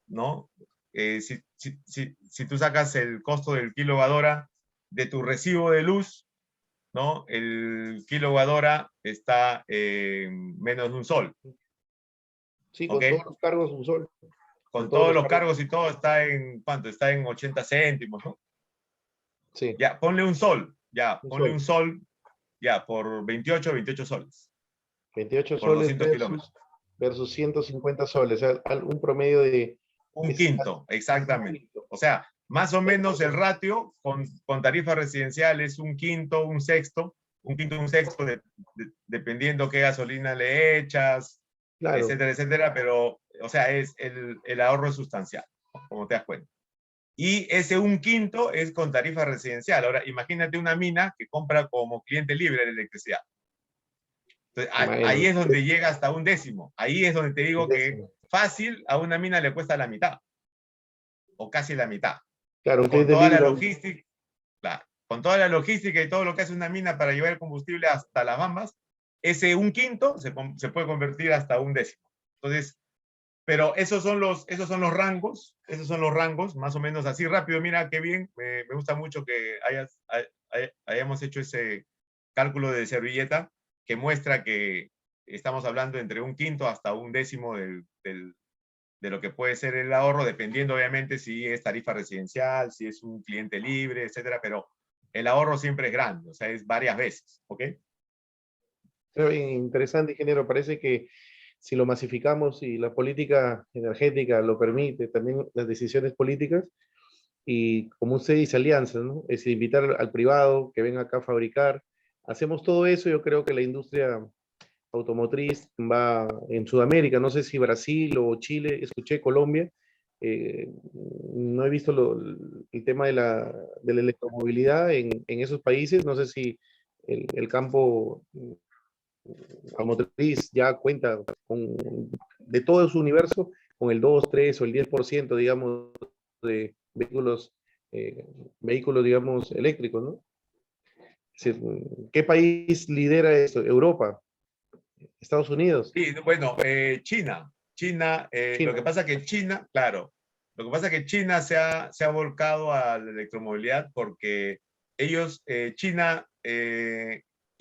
¿no? Si tú sacas el costo del kilowatt hora de tu recibo de luz, ¿no? El kilowatt hora está en menos de un sol, Sí, ¿ok? con todos los cargos, un sol. Con Con todos todos los los cargos. cargos y todo está en, ¿cuánto? Está en 80 céntimos, ¿no? Sí, Ya, ponle un sol, ya, un ponle sol. un sol, ya, por 28 soles, 28 por soles 200 kilómetros. versus 150 soles. O sea, un promedio de... Un Es quinto, casi un exactamente. quinto. O sea, más o Bueno, menos el ratio con tarifa residencial es un quinto, un sexto, dependiendo qué gasolina le echas, claro, etcétera, etcétera, pero, o sea, el ahorro es sustancial, ¿no? Como te das cuenta. Y ese un quinto es con tarifa residencial. Ahora, imagínate una mina que compra como cliente libre de electricidad. Entonces, ahí imagínate, es donde llega hasta un décimo. Ahí es donde te un digo que décimo. fácil a una mina le cuesta la mitad o casi la mitad. Claro, un Con cliente toda la libre, logística, claro, con toda la logística y todo lo que hace una mina para llevar el combustible hasta las bambas, ese un quinto se puede convertir hasta un décimo. Entonces, pero esos son los rangos, más o menos así rápido. Mira qué bien, me gusta mucho que hayamos hecho ese cálculo de servilleta que muestra que estamos hablando entre un quinto hasta un décimo de lo que puede ser el ahorro, dependiendo obviamente si es tarifa residencial, si es un cliente libre, etcétera, pero el ahorro siempre es grande, o sea, es varias veces, ¿ok? pero bien interesante, ingeniero. Parece que si lo masificamos y la política energética lo permite, también las decisiones políticas, y como usted dice, alianzas, ¿no? Es invitar al privado que venga acá a fabricar. Hacemos todo eso, yo creo que la industria automotriz va en Sudamérica, no sé si Brasil o Chile, escuché Colombia, no he visto el tema de la electromovilidad en esos países, no sé si el campo automotriz ya cuenta con, de todo su universo, con el 2 3 o el 10%, digamos, de vehículos, vehículos, digamos, eléctricos, ¿no? Es decir, ¿qué país lidera esto? Europa, Estados Unidos, Y bueno, China, lo que China. pasa que China, claro, lo que pasa que China se ha volcado a la electromovilidad porque ellos, China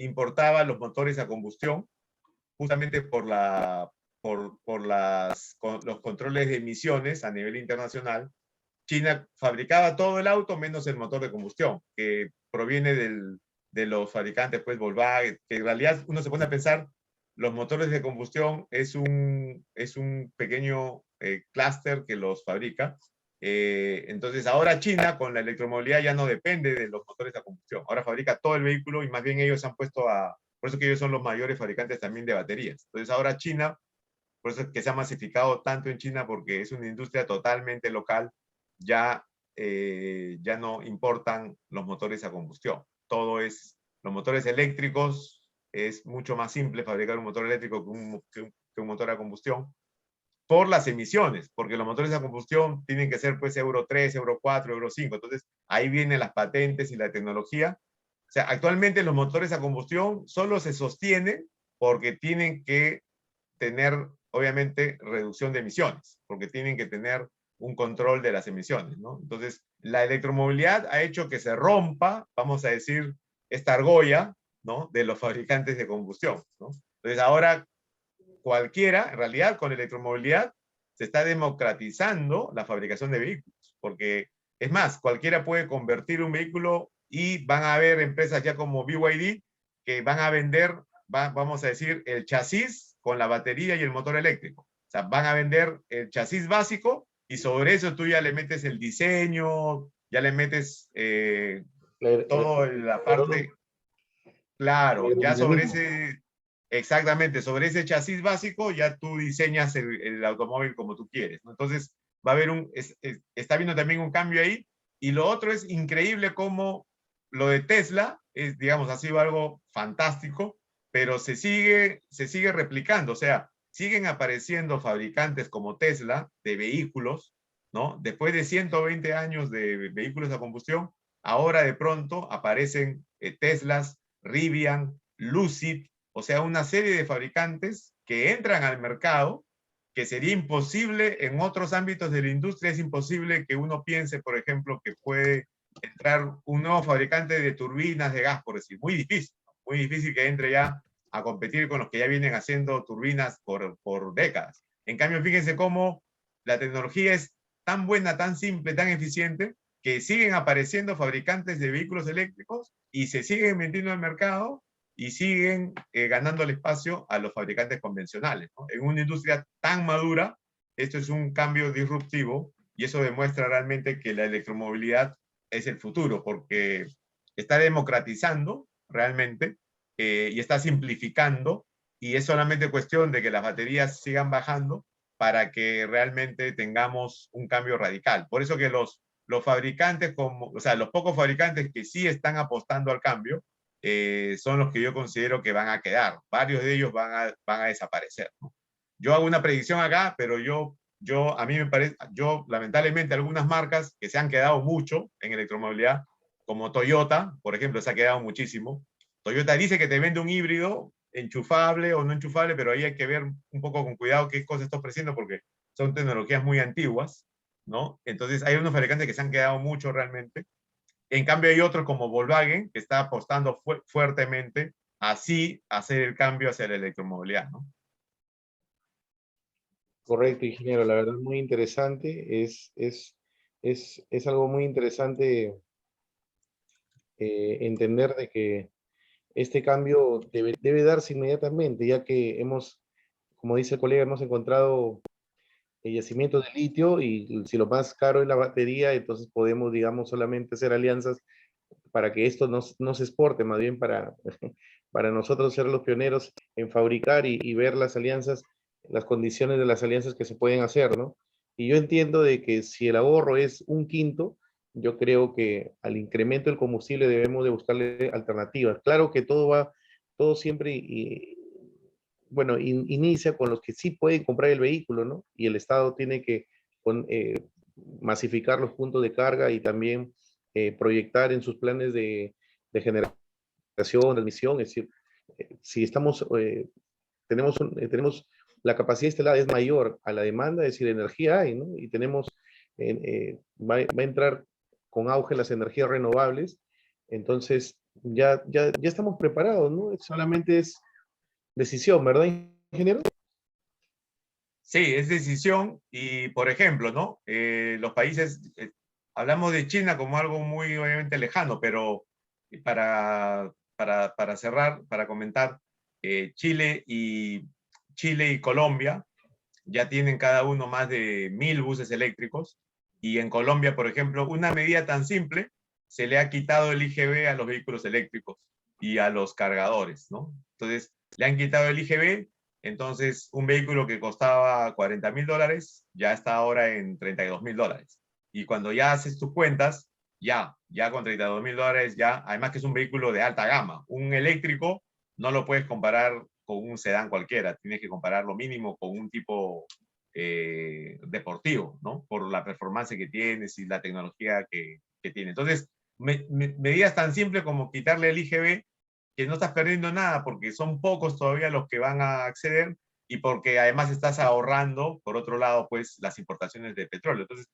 importaba los motores a combustión justamente por los controles de emisiones a nivel internacional. China fabricaba todo el auto menos el motor de combustión, que proviene de los fabricantes, pues Volkswagen, que en realidad uno se pone a pensar, los motores de combustión es un pequeño clúster que los fabrica. Entonces ahora China con la electromovilidad ya no depende de los motores a combustión, ahora fabrica todo el vehículo y más bien ellos se han puesto por eso que ellos son los mayores fabricantes también de baterías. Entonces ahora China, por eso es que se ha masificado tanto en China, porque es una industria totalmente local, ya, ya no importan los motores a combustión. Todo es, los motores eléctricos, es mucho más simple fabricar un motor eléctrico que un motor a combustión por las emisiones, porque los motores a combustión tienen que ser pues Euro 3, Euro 4, Euro 5. Entonces ahí vienen las patentes y la tecnología. O sea, actualmente los motores a combustión solo se sostienen porque tienen que tener, obviamente, reducción de emisiones, porque tienen que tener un control de las emisiones, ¿no? Entonces, la electromovilidad ha hecho que se rompa, vamos a decir, esta argolla, ¿no?, de los fabricantes de combustión, ¿no? Entonces, ahora cualquiera, en realidad, con electromovilidad, se está democratizando la fabricación de vehículos, porque, es más, cualquiera puede convertir un vehículo y van a haber empresas ya como BYD que van a vender, vamos a decir, el chasis con la batería y el motor eléctrico. O sea, van a vender el chasis básico y sobre eso tú ya le metes el diseño, ya le metes toda la parte, claro, ya sobre ese, exactamente, sobre ese chasis básico ya tú diseñas el automóvil como tú quieres, ¿no? Entonces va a haber está habiendo también un cambio ahí. Y lo otro es increíble cómo lo de Tesla, digamos, ha sido algo fantástico, pero se sigue replicando, o sea, siguen apareciendo fabricantes como Tesla de vehículos, ¿no? Después de 120 años de vehículos a combustión, ahora de pronto aparecen Teslas, Rivian, Lucid, o sea, una serie de fabricantes que entran al mercado que sería imposible en otros ámbitos de la industria. Es imposible que uno piense, por ejemplo, que puede entrar un nuevo fabricante de turbinas de gas, por decir. Muy difícil que entre ya a competir con los que ya vienen haciendo turbinas por décadas. En cambio, fíjense cómo la tecnología es tan buena, tan simple, tan eficiente, que siguen apareciendo fabricantes de vehículos eléctricos y se siguen metiendo al mercado y siguen ganando el espacio a los fabricantes convencionales, ¿no? En una industria tan madura, esto es un cambio disruptivo y eso demuestra realmente que la electromovilidad es el futuro, porque está democratizando realmente y está simplificando, y es solamente cuestión de que las baterías sigan bajando para que realmente tengamos un cambio radical. Por eso que los fabricantes, o sea, los pocos fabricantes que sí están apostando al cambio, son los que yo considero que van a quedar. Varios de ellos van a desaparecer, ¿no? Yo hago una predicción acá, pero a mí me parece, lamentablemente algunas marcas que se han quedado mucho en electromovilidad, como Toyota, por ejemplo, se ha quedado muchísimo. Toyota dice que te vende un híbrido enchufable o no enchufable, pero ahí hay que ver un poco con cuidado qué cosas está ofreciendo, porque son tecnologías muy antiguas, ¿no? Entonces hay unos fabricantes que se han quedado mucho realmente. En cambio hay otros como Volkswagen que está apostando fuertemente así hacer el cambio hacia la electromovilidad, ¿no? Correcto, ingeniero, la verdad muy interesante. Es algo muy interesante entender de que este cambio debe darse inmediatamente, ya que como dice el colega, hemos encontrado yacimientos de litio y si lo más caro es la batería, entonces podemos, digamos, solamente hacer alianzas para que esto no se exporte, más bien para nosotros ser los pioneros en fabricar y ver las alianzas, las condiciones de las alianzas que se pueden hacer, ¿no? Y yo entiendo de que si el ahorro es un quinto, yo creo que al incremento del combustible debemos de buscarle alternativas. Claro que todo siempre, bueno, inicia con los que sí pueden comprar el vehículo, ¿no? Y el Estado tiene que masificar los puntos de carga y también proyectar en sus planes de generación, de admisión, es decir, si tenemos la capacidad instalada es mayor a la demanda, es decir, energía hay, ¿no? Y va a entrar con auge las energías renovables, entonces ya estamos preparados, ¿no? Solamente es decisión, ¿verdad, ingeniero? Sí, es decisión y, por ejemplo, ¿no? Los países, hablamos de China como algo muy obviamente lejano, pero para cerrar, para comentar, Chile y Colombia ya tienen cada uno más de 1.000 buses eléctricos y en Colombia, por ejemplo, una medida tan simple, se le ha quitado el IGB a los vehículos eléctricos y a los cargadores, ¿no? Entonces, le han quitado el IGB, entonces un vehículo que costaba $40.000 ya está ahora en $32.000. Y cuando ya haces tus cuentas, ya con $32.000, ya, además que es un vehículo de alta gama, un eléctrico no lo puedes comparar con un sedán cualquiera, tienes que comparar lo mínimo con un tipo deportivo, ¿no? Por la performance que tienes y la tecnología que tiene. Entonces, medidas tan simples como quitarle el IGB, que no estás perdiendo nada porque son pocos todavía los que van a acceder y porque además estás ahorrando, por otro lado, pues las importaciones de petróleo. Entonces,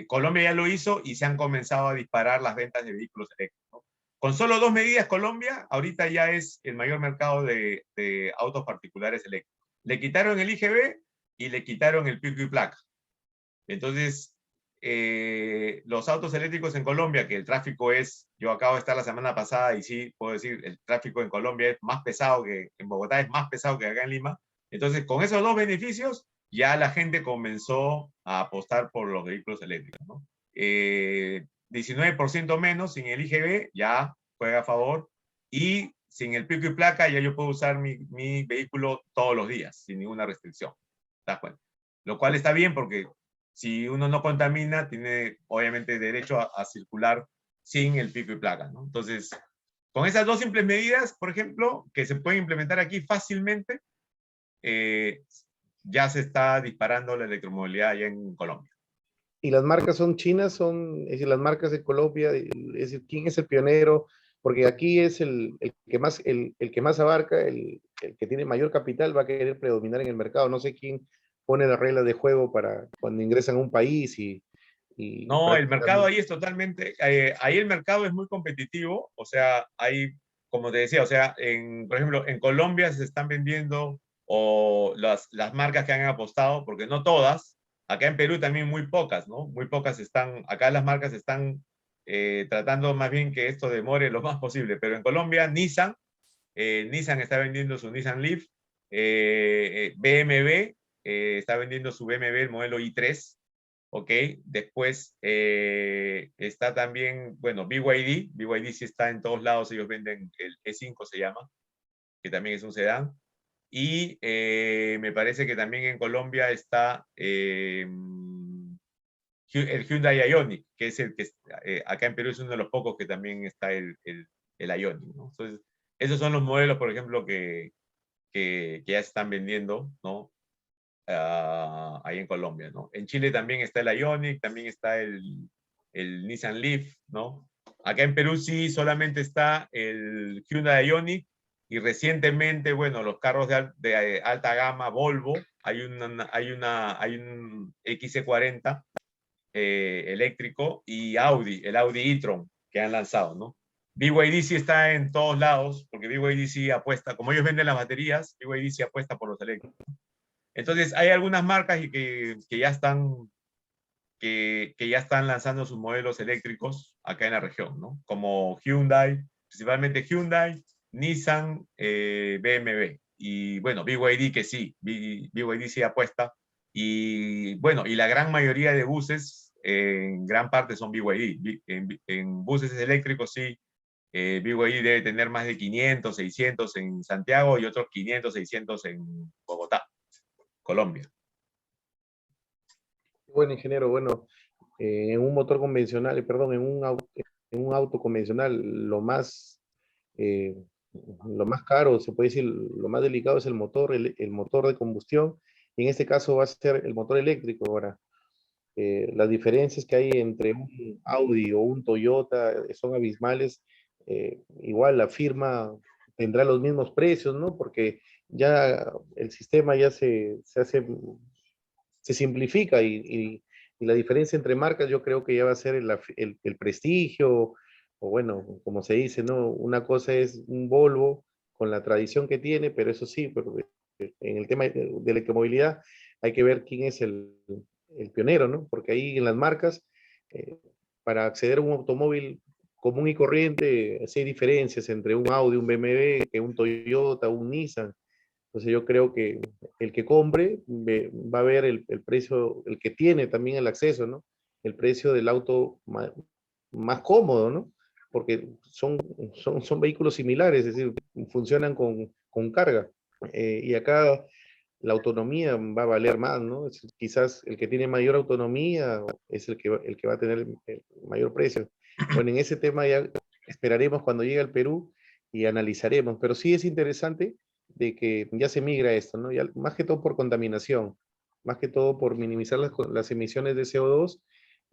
Colombia ya lo hizo y se han comenzado a disparar las ventas de vehículos eléctricos, ¿no? Con solo 2 medidas, Colombia ahorita ya es el mayor mercado de autos particulares eléctricos. Le quitaron el IGB y le quitaron el pico y placa. Entonces, los autos eléctricos en Colombia, que el tráfico es, yo acabo de estar la semana pasada y sí, puedo decir, el tráfico en Colombia es más pesado que en Bogotá, es más pesado que acá en Lima. Entonces, con esos dos beneficios, ya la gente comenzó a apostar por los vehículos eléctricos, ¿no? 19% menos sin el IGB, ya juega a favor, y sin el pico y placa, ya yo puedo usar mi vehículo todos los días, sin ninguna restricción. ¿Te das cuenta? Lo cual está bien porque si uno no contamina, tiene obviamente derecho a circular sin el pico y placa, ¿no? Entonces, con esas dos simples medidas, por ejemplo, que se pueden implementar aquí fácilmente, eh, ya se está disparando la electromovilidad allá en Colombia. Y las marcas son chinas, es decir, las marcas de Colombia, es decir, ¿quién es el pionero? Porque aquí es el que más abarca, el que tiene mayor capital va a querer predominar en el mercado. No sé quién pone las reglas de juego para cuando ingresan a un país y No, el mercado prácticamente. ahí es totalmente, ahí el mercado es muy competitivo, o sea, hay, como te decía, o sea, por ejemplo, en Colombia se están vendiendo o las marcas que han apostado, porque no todas, acá en Perú también muy pocas, ¿no? Muy pocas están, acá las marcas están tratando más bien que esto demore lo más posible, pero en Colombia, Nissan está vendiendo su Nissan Leaf, BMW está vendiendo su BMW, el modelo i3, ¿ok? Después está también, bueno, BYD sí está en todos lados, ellos venden el E5 se llama, que también es un sedán. Y me parece que también en Colombia está el Hyundai Ioniq, que es el que acá en Perú es uno de los pocos que también está el Ioniq, ¿no? Entonces, esos son los modelos, por ejemplo, que ya se están vendiendo, ¿no? Ahí en Colombia, ¿no? En Chile también está el Ioniq, también está el Nissan Leaf, ¿no? Acá en Perú sí solamente está el Hyundai Ioniq y recientemente, bueno, los carros de alta gama Volvo, hay un XC40 eléctrico y Audi, el Audi e-tron que han lanzado, ¿no? BYD sí está en todos lados, porque BYD sí apuesta, como ellos venden las baterías, BYD sí apuesta por los eléctricos. Entonces, hay algunas marcas que ya están lanzando sus modelos eléctricos acá en la región, ¿no? Como Hyundai, principalmente Hyundai, Nissan, BMW. Y bueno, BYD que sí, BYD sí apuesta. Y bueno, y la gran mayoría de buses, en gran parte son BYD. En buses eléctricos sí, BYD debe tener más de 500, 600 en Santiago y otros 500, 600 en Bogotá, Colombia. Bueno, ingeniero, bueno, en un motor convencional, perdón, en un auto convencional, eh, lo más caro, se puede decir, lo más delicado es el motor de combustión, y en este caso va a ser el motor eléctrico. Ahora, las diferencias que hay entre un Audi o un Toyota son abismales. Igual la firma tendrá los mismos precios, ¿no? Porque ya el sistema ya se simplifica y la diferencia entre marcas yo creo que ya va a ser el prestigio o bueno, como se dice, ¿no? Una cosa es un Volvo con la tradición que tiene, pero eso sí, pero en el tema de electromovilidad hay que ver quién es el pionero, ¿no? Porque ahí en las marcas, eh, para acceder a un automóvil común y corriente, sí hay diferencias entre un Audi, un BMW, que un Toyota, un Nissan. Entonces yo creo que el que compre va a ver el precio, el que tiene también el acceso, ¿no? El precio del auto más cómodo, ¿no? Porque son vehículos similares, es decir, funcionan con carga. Y acá la autonomía va a valer más, ¿no? Quizás el que tiene mayor autonomía es el que va a tener el mayor precio. Bueno, en ese tema ya esperaremos cuando llegue al Perú y analizaremos, pero sí es interesante de que ya se migra esto, ¿no? Ya, más que todo por contaminación, más que todo por minimizar las emisiones de CO2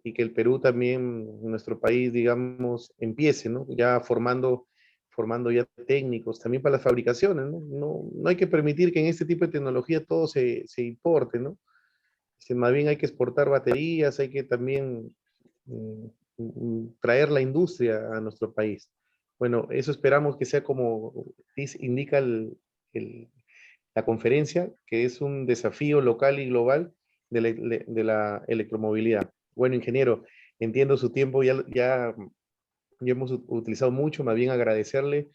y que el Perú también, nuestro país, digamos, empiece, ¿no? Ya formando ya técnicos, también para las fabricaciones, ¿no? No hay que permitir que en este tipo de tecnología todo se importe, ¿no? Más bien hay que exportar baterías, hay que también traer la industria a nuestro país. Bueno, eso esperamos que sea como indica el, la conferencia, que es un desafío local y global de la electromovilidad. Bueno, ingeniero, entiendo su tiempo, ya hemos utilizado mucho, más bien agradecerle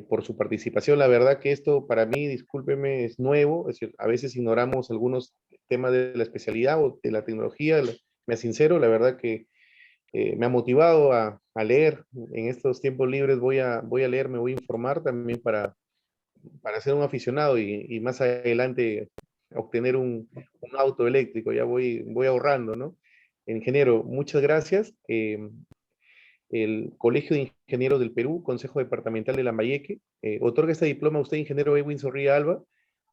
por su participación. La verdad que esto para mí, discúlpeme, es nuevo, es decir, a veces ignoramos algunos temas de la especialidad o de la tecnología. Me sincero, la verdad que me ha motivado a leer. En estos tiempos libres voy a leer, me voy a informar también para ser un aficionado y más adelante obtener un auto eléctrico. Ya voy ahorrando, ¿no? Ingeniero, muchas gracias. El Colegio de Ingenieros del Perú, Consejo Departamental de Lambayeque, otorga este diploma a usted, ingeniero Edwin Zorrilla Alba,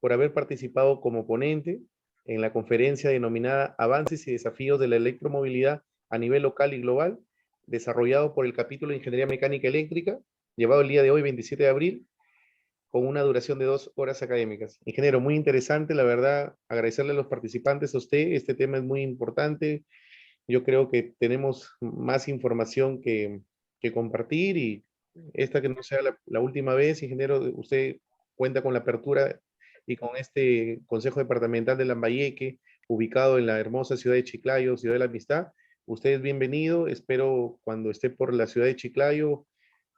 por haber participado como ponente en la conferencia denominada Avances y Desafíos de la Electromovilidad a nivel local y global, desarrollado por el capítulo de Ingeniería Mecánica Eléctrica, llevado el día de hoy, 27 de abril, con una duración de 2 horas académicas. Ingeniero, muy interesante, la verdad, agradecerle a los participantes, a usted, este tema es muy importante, yo creo que tenemos más información que compartir y esta que no sea la última vez, ingeniero, usted cuenta con la apertura y con este Consejo Departamental de Lambayeque, ubicado en la hermosa ciudad de Chiclayo, Ciudad de la Amistad. Usted es bienvenido, espero cuando esté por la ciudad de Chiclayo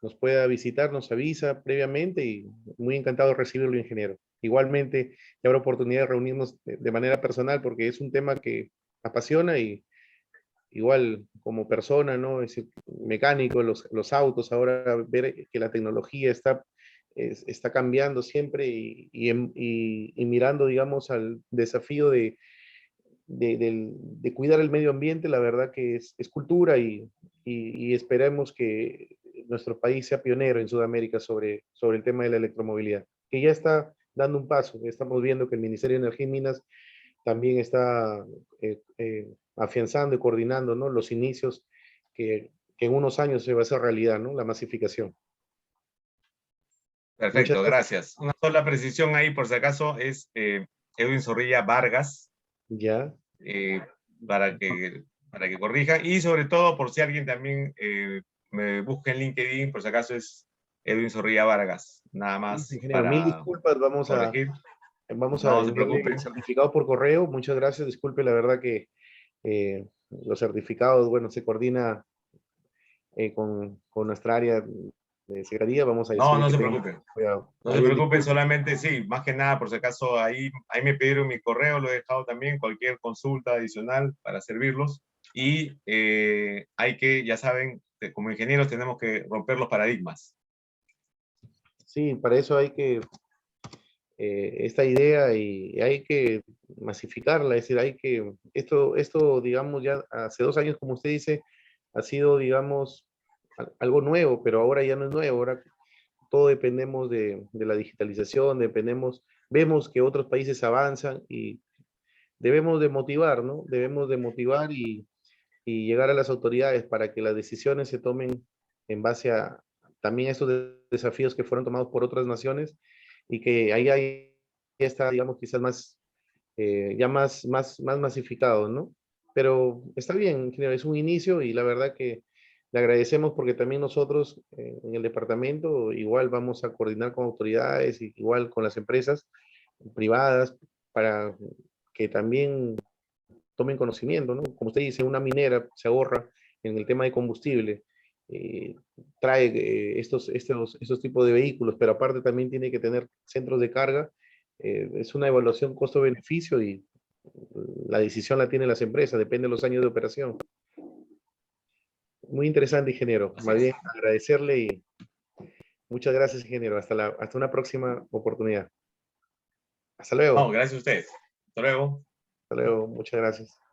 nos pueda visitar, nos avisa previamente y muy encantado de recibirlo, ingeniero. Igualmente, ya habrá oportunidad de reunirnos de manera personal porque es un tema que apasiona y igual como persona, ¿no? Es decir, mecánico, los autos, ahora ver que la tecnología está cambiando siempre y mirando, digamos, al desafío de cuidar el medio ambiente, la verdad que es cultura y esperemos que nuestro país sea pionero en Sudamérica sobre el tema de la electromovilidad, que ya está dando un paso. Estamos viendo que el Ministerio de Energía y Minas también está afianzando y coordinando, ¿no? Los inicios que en unos años se va a hacer realidad, ¿no? La masificación. Muchas Perfecto, gracias. gracias. Una sola precisión ahí, por si acaso, es Edwin Zorrilla Vargas, Ya. eh, para para que corrija. Y sobre todo, por si alguien también me busca en LinkedIn, por si acaso es Edwin Zorrilla Vargas, nada Listo, más ingeniero. Mil para disculpas. corregir. Vamos a No se enviarle preocupe. el certificado por correo. Muchas gracias. Disculpe, la verdad que los certificados, bueno, se coordina con nuestra área de secretaría. Vamos a No, decirle no que se tenga preocupe. cuidado. No Más se bien, preocupe, disculpe. solamente sí, más que nada, por si acaso, ahí me pidieron mi correo, lo he dejado también, cualquier consulta adicional para servirlos. Y hay que, ya saben, como ingenieros tenemos que romper los paradigmas. Sí, para eso hay que esta idea y hay que masificarla, es decir, esto, digamos, ya hace 2 años, como usted dice, ha sido, digamos, algo nuevo, pero ahora ya no es nuevo, ahora todo dependemos de la digitalización, vemos que otros países avanzan y debemos de motivar, ¿no? Debemos de motivar y llegar a las autoridades para que las decisiones se tomen en base a también estos desafíos que fueron tomados por otras naciones y que ahí ya está, digamos, quizás ya más masificado, ¿no? Pero está bien, ingeniero, es un inicio y la verdad que Le agradecemos porque también nosotros en el departamento igual vamos a coordinar con autoridades, y igual con las empresas privadas para que también tomen conocimiento, ¿no? Como usted dice, una minera se ahorra en el tema de combustible, eh, trae estos tipos de vehículos, pero aparte también tiene que tener centros de carga. Es una evaluación costo-beneficio y la decisión la tienen las empresas, depende de los años de operación. Muy interesante, ingeniero. Así Más es. bien agradecerle y muchas gracias, ingeniero. Hasta una próxima oportunidad. Hasta No, luego. gracias a ustedes. Hasta luego. Hasta luego. Muchas gracias.